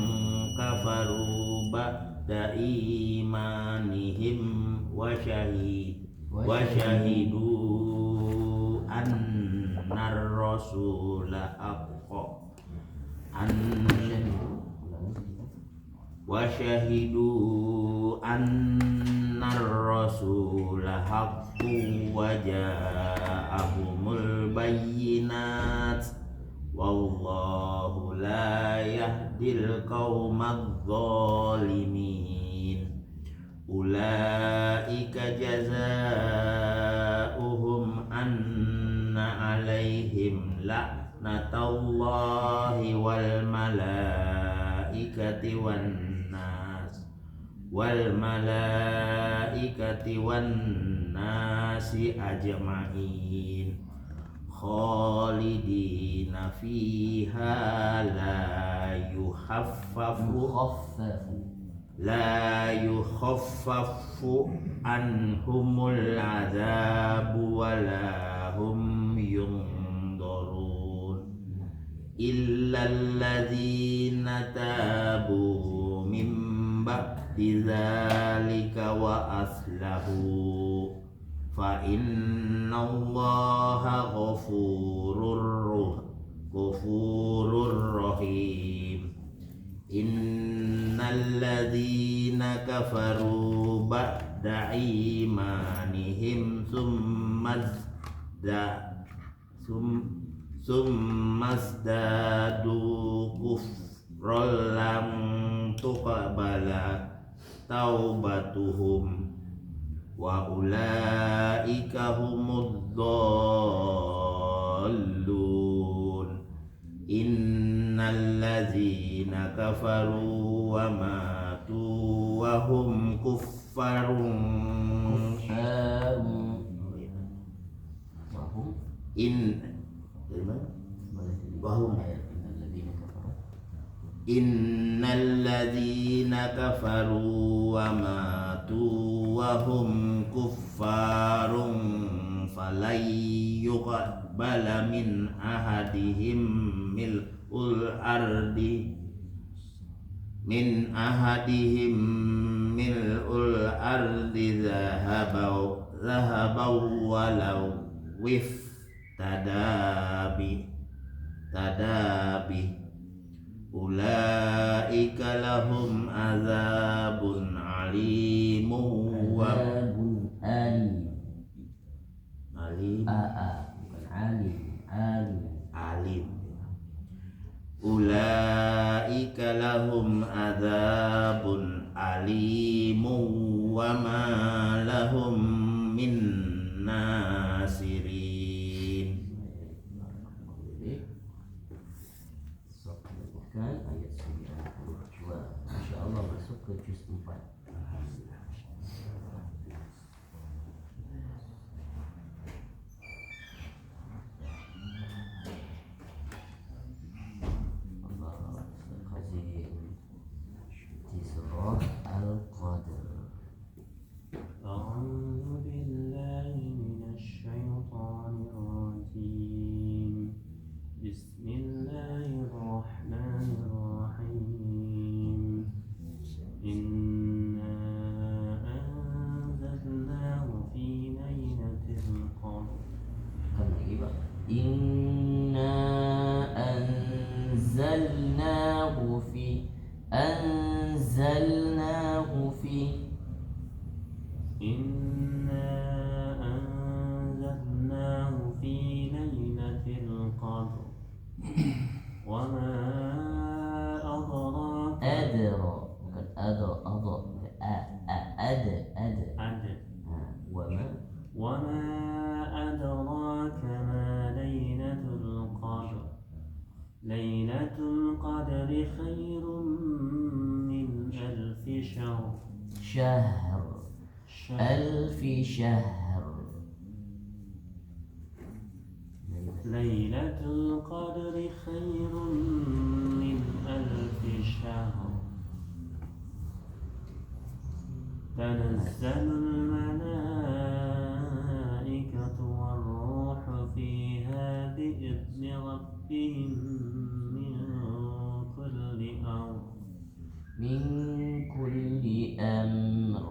Speaker 3: kafaru ba'da imanihim wa syahidu annar rasula haqqa wa syahidu annar rasula haqqun wa ja'ahumul bayyinat wallahu la yahdil qaumadz zalimin ulaika jazaohum anna alaihim la'natullahi wal malaikati wan nasi ajma'in khalidina fiha la yukhaffafu anhumul azabu wa la hum yunzarun illal ladzina tabu min ba'di dzalika wa aslahu fa innallaha ghafurur rahim innal ladzina kafaru ba'da imanihim summazdadu kufran lam tuqbala taubatuhum wa ulaika humudz dhallun innal ladzina kafaru wa matu wa hum kuffarun innal ladzina kafaru wa matu wa hum kuffarun falan yuqbala min ahadihim mil'ul ardi zahabaw walau tadabi ulaika lahum azabun alimun wa alim ulaika lahum azabun alimun wa ma lahum min nasirin.
Speaker 1: Ayat 92 Masya Allah masuk ke juz 4. di surah Al-Qadr.
Speaker 2: أعوذ بالله من الشيطان الرجيم بسم الله الرحمن الرحيم إنا أنزلناه في ليلة القدر
Speaker 1: Inna anzalnahu fi
Speaker 2: إنا أنزلناه في ليلة القدر وما أدراك
Speaker 1: bukan
Speaker 2: وما أدراك ما ليلة القدر ليلة القدر خير من ألف شهر
Speaker 1: ألف شهر
Speaker 2: ليلة القدر خير من ألف شهر تنزل الملائكة والروح فيها بإذن ربهم من كل أمر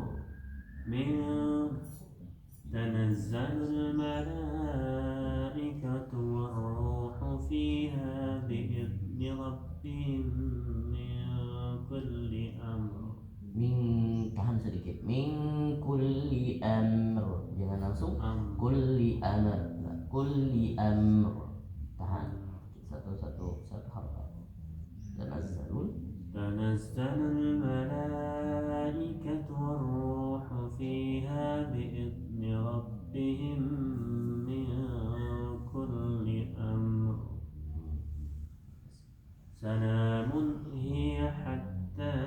Speaker 2: تنزل الملائكة والروح فيها بإذن ربهم من كل أمر
Speaker 1: langsung
Speaker 2: Am.
Speaker 1: kulli amr. Nah, kulli amr. Tahan. Satu harfa.
Speaker 2: تنزل الملائكة والروح فيها بإذن ربهم من كل أمر سلام هي حتى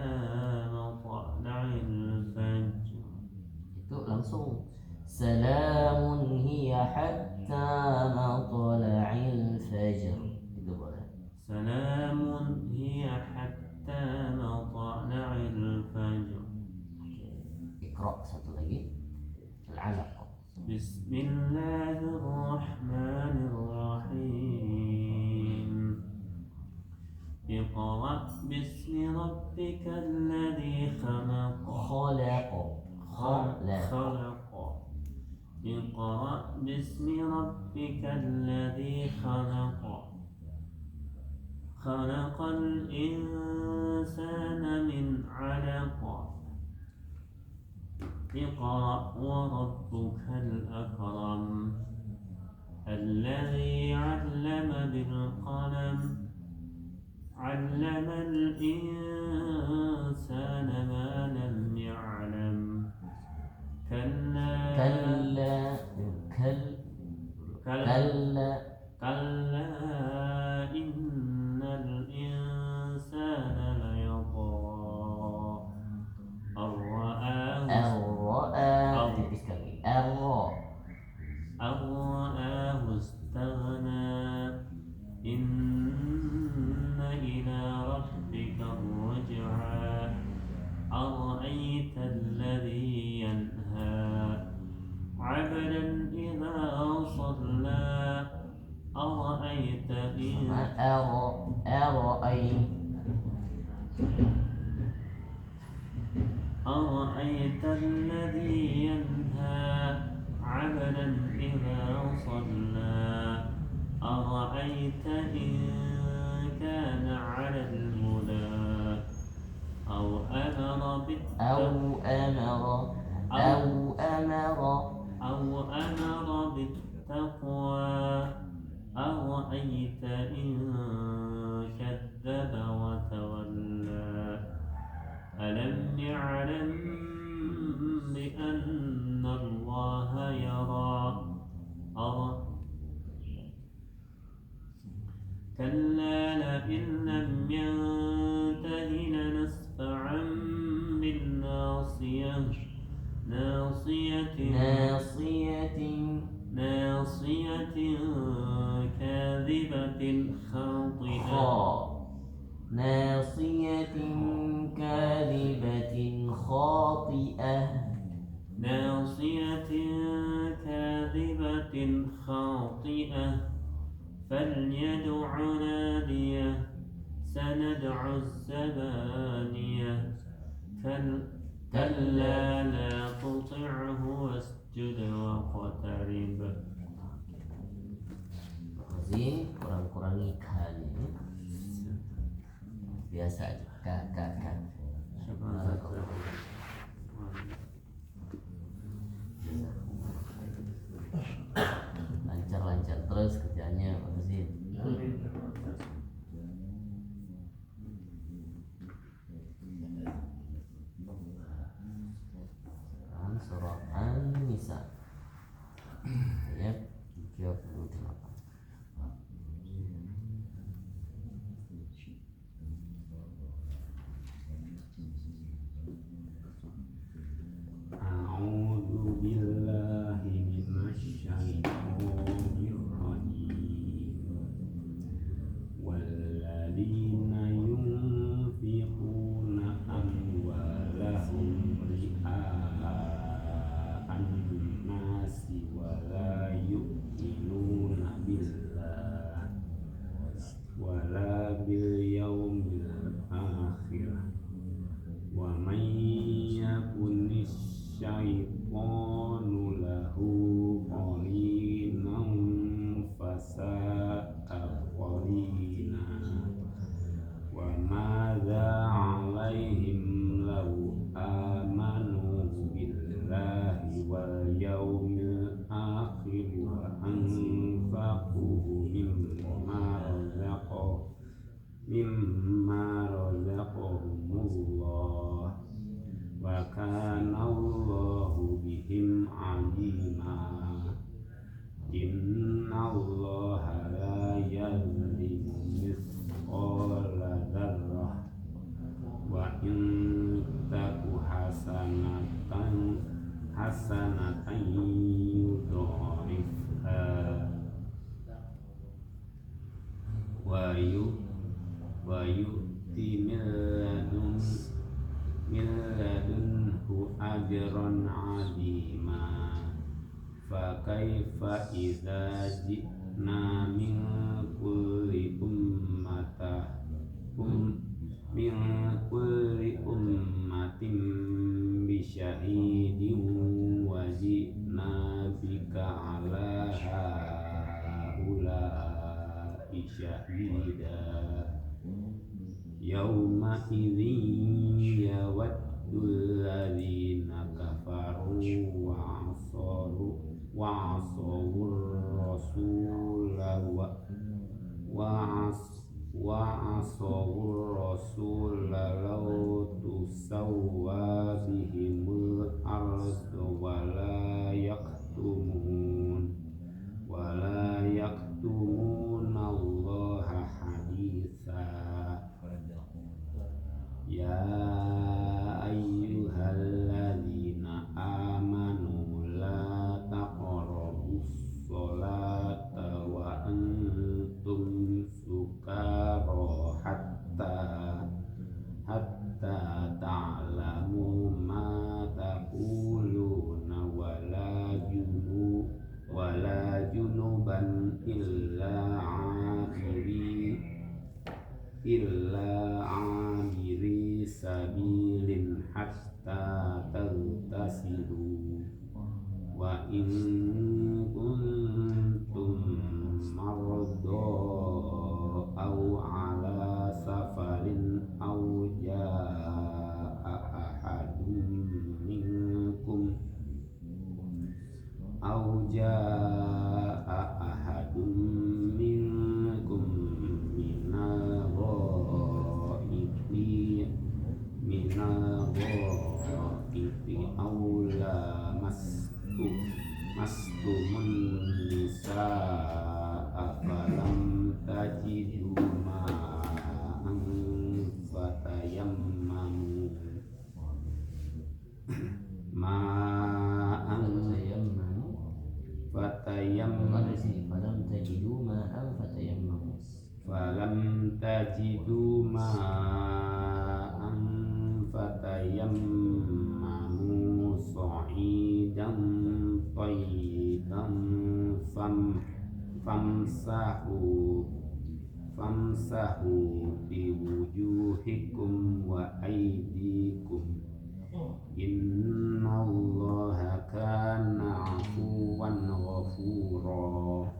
Speaker 2: مطلع الفجر.
Speaker 1: Itu langsung salamun hiya hatta matla'il fajr. Itu boleh.
Speaker 2: سلام هي حتى مطلع الفجر.
Speaker 1: Iqra satu lagi. Al-alaq.
Speaker 2: بسم الله الرحمن الرحيم. اقرأ باسم ربك الذي خلق.
Speaker 1: خلق.
Speaker 2: اقرأ باسم ربك الذي خلق. خلق الإنسان من علق. اقرأ وربك الأكرم الذي علم بالقلم علم الإنسان ما لم يعلم. كلا إن الإنسان ليطغى أن رآه استغنى. إن إلى ربك الرجعى. أرأيت الذي ينهى عبدا إذا صلى. أرأيت الذي ينهى عبدا إذا صلى. أرأيت إن كان على الهدى أو أمر بالتقوى. أرأيت إن كذب وتولى. ألم يعلم بأن الله يرى. كلا لئن لم ينته لنسفعا بالناصية. ناصية كاذبة خاطئة.
Speaker 1: ناصية كاذبة خاطئة. فليدع ناديه. سندع الزبانية. كلا لا تطعه واسجد واقترب. Azim, kurang-kurangi kali ini. Biasa aja. Lancar terus kerjanya Pak Azim. Surah An-Nisa ayat 38.
Speaker 4: yunfiquhu mimma razaqahumullah wa kana Allahu bihim alima. Innallaha la yazlimu mithqala dzarrah wa in taku hasanatan yudha'ifha wa yu'ti min ladunhu ajran 'azima. Fa kaifa idza ji'na min kulli ummatin bi syahidin wa ji'na bika 'ala haula'i syahida. Yauma idzin yawaddul ladzina kafaru wa asawur rasula law tusawwa bihimul ardu wa la yaktumuna Allaha haditha. Ya ayyuhalladzina amanu la taqrabus sholata wa antum sukara hatta ta'lamu ma taquluna wala junuban illa abiri sabilin hatta taghtasilu wa in kuntum marda aw ala safarin aw jaa ahadun minkum minal ghaibi aw mastumun nisaa falam tajidu ma'an fatayammamu sa'idan thayyiban famsahu biwujuhikum wa aydikum. Innallaha kana afuwan ghafura.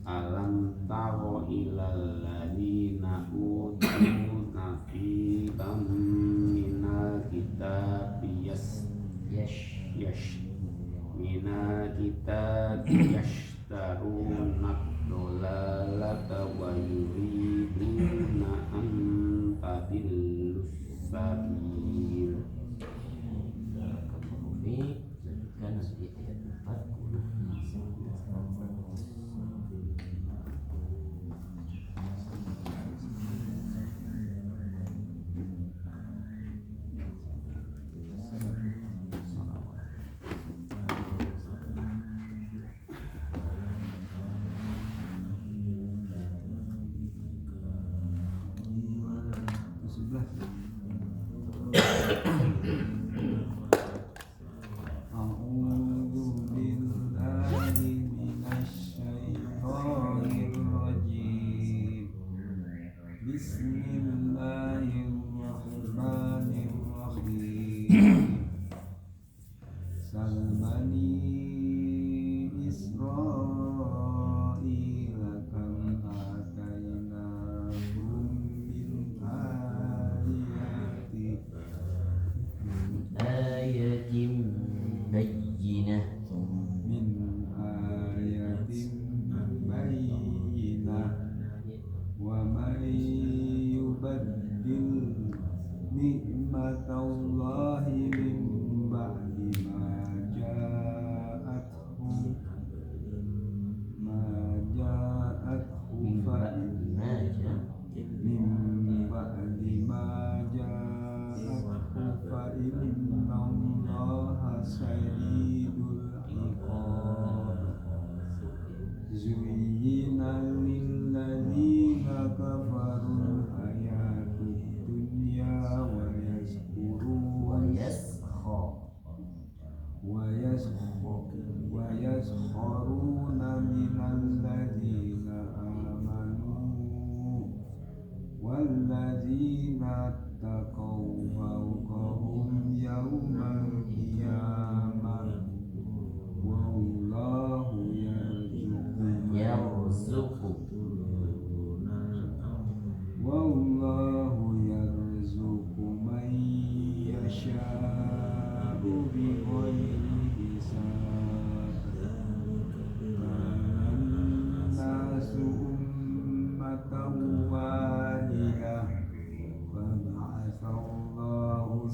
Speaker 4: Alam taro ilal ladina utu nasiban minal kitabi yashtaruna dolalata wa yuriduna an tadillus sabil. Wallahu yarzuqu man yasha'u bighairi hisab. Nasu ummatan wahidah fab'atsallahu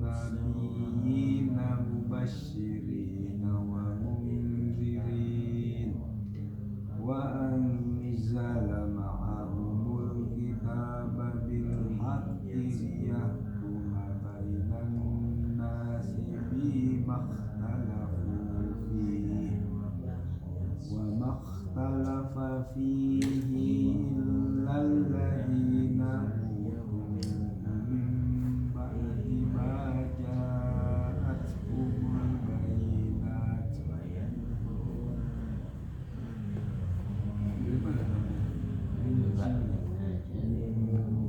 Speaker 4: an-nabiyyina mubashshirina wa munzirin wa anzala ma'ahumul kitaba bil haqqi liyahkuma bainan nasi bima ikhtalafu fihi wa makhtalafa fihi illa alladhina utul min ba'di ma ja'atuhumul bayyinat.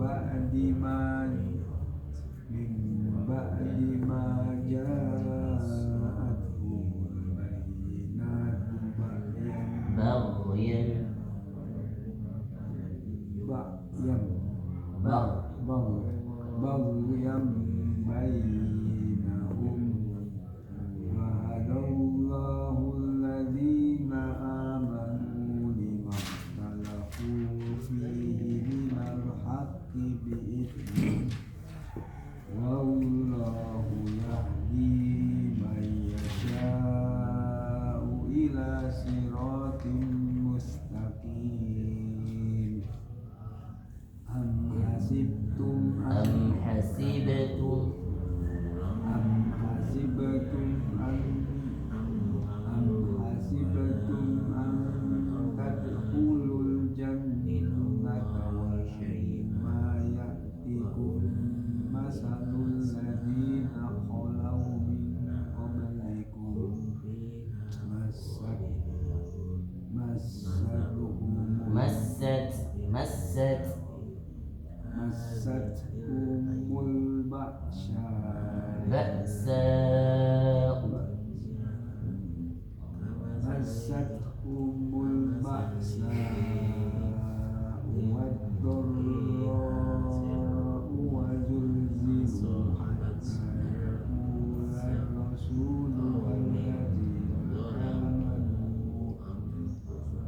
Speaker 4: Ba'di ma ja'atuhumul bayyinat
Speaker 1: Baghyan
Speaker 4: baghyan bainahum wa hadallahu alladhina amanu lima ikhtalafu fihi minal haqqi bi'idhnihi wallahu yahdi man yasha'u ila siratin mustaqim. Am hasibtum an tadkhulul jannata wa ma ya'tikum masalul ladzina khalau min qablikum massatkumul ba'sa'u wad-dharra'u wa zulzilu hatta yaqula ar-rasulu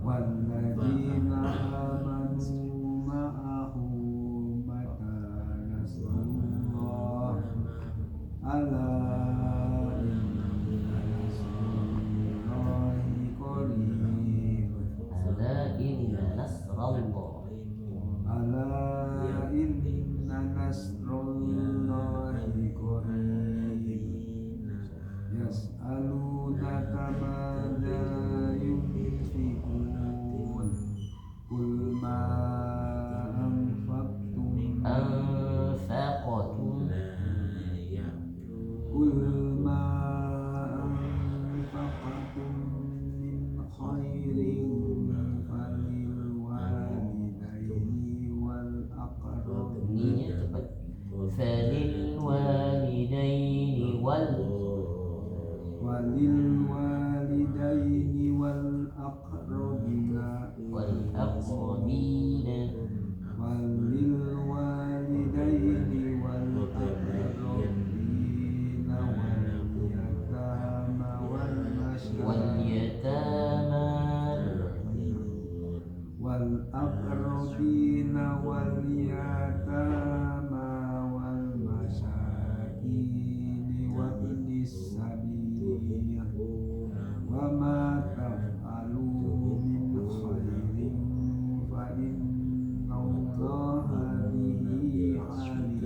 Speaker 4: walladzina amanu ma'ahu mata nasrullah ala inna nasrullahi qarib.
Speaker 1: Ala inna nasrullahi qarib. Yas'alunaka madza yunfiqun qul ma anfaqtum min khairin falil walidaini wal aqrabin والأقربين واليتامى والمساكين وابن السبيل وما تفعلوا من خير فإن الله به عليم.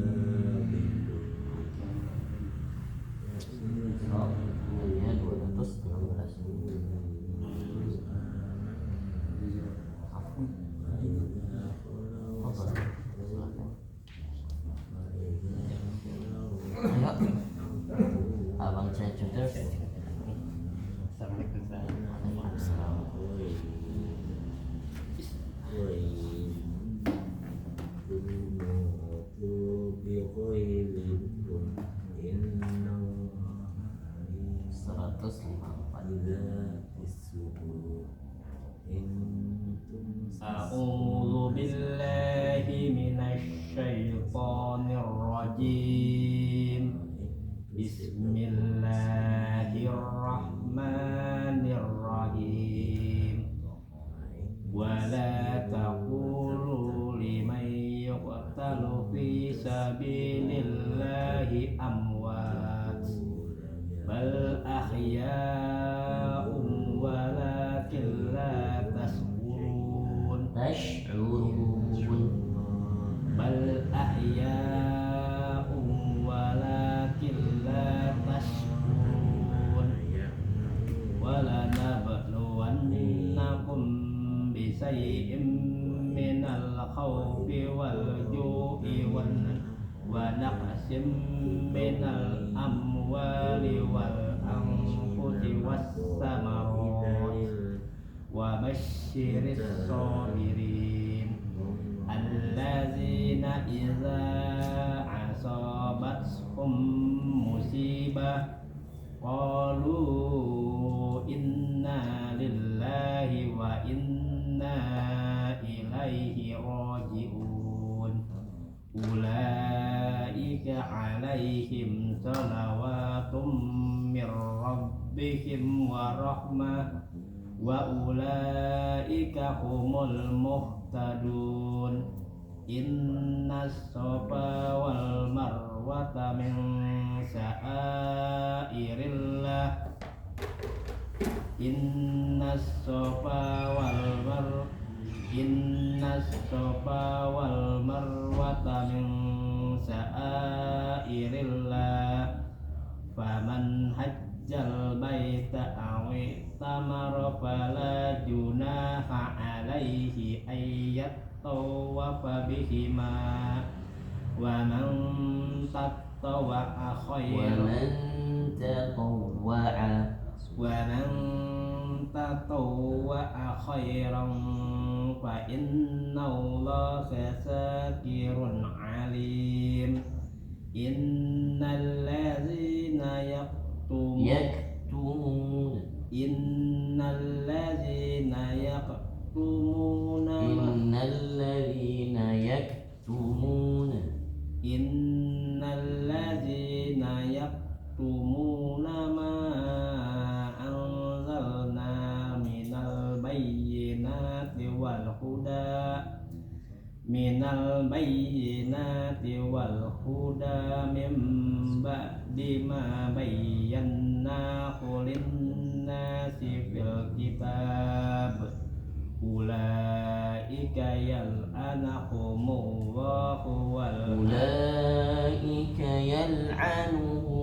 Speaker 5: فلنبلونكم بشيء من الخوف والجوع ونقص من الأموال والأنفس والثمرات وبشر الصابرين الذين إذا أصابتهم مصيبة قالوا إنا لله وإنا إليه راجعون أولئك عليهم صلوات من ربهم ورحمة وأولئك هم المهتدون إن الصفا والمروة من شعائر الله إن الصفا والمروة من شعائر الله فمن حج البيت أو اعتمر فلا جناح عليه أن يطوف بهما ومن تطوع خيرا فإن الله شاكر عليم إن الذين يكتمون ما أنزلنا من البينات والهدى من بعد ما بيناه للناس في الكتاب أولئك يلعنهم الله أولئك يلعنهم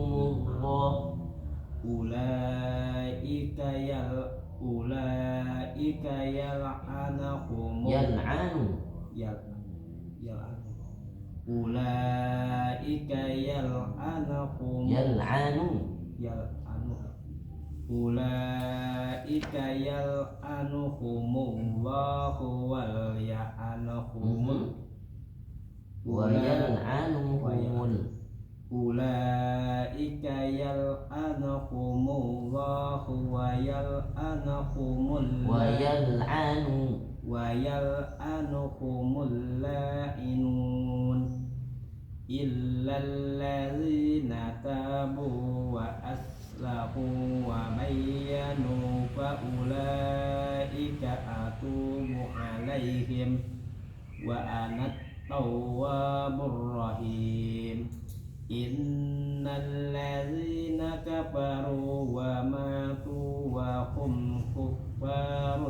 Speaker 5: الله ويلعنهم اللاعنون إلا الذين تابوا وأصلحوا وبينوا فأولئك أتوب عليهم وأنا التواب الرحيم إن الذين كفروا وماتوا وهم كفار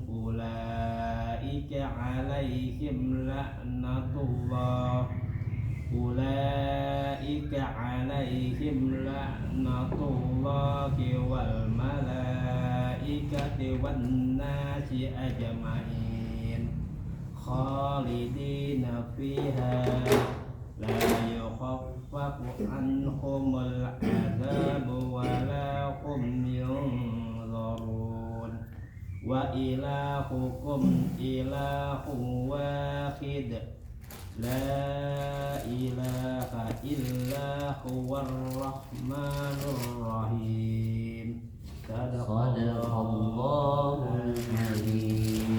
Speaker 5: أولئك عليهم لعنة الله والملائكة والناس أجمعين خالدين فيها لا يخفف عنهم العذاب ولا هم ينظرون وإلهكم إله واحد لا إله إلا هو الرحمن الرحيم صدق الله العظيم.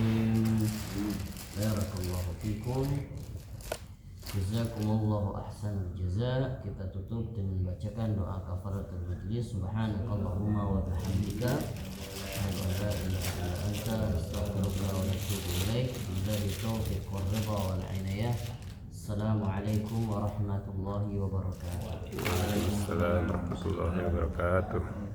Speaker 1: Barakallahu fikum. Jazakumullahu ahsanal jazaa. Kita tutup dengan membacakan doa kafaratul majlis. Subhanakallahumma wa bihamdika asyhadu an la ilaha illa anta astaghfiruka wa atubu ilaik. Billahi taufiq wal ridha wal inayah. Assalamualaikum warahmatullahi wabarakatuh.
Speaker 6: Waalaikumsalam warahmatullahi wabarakatuh.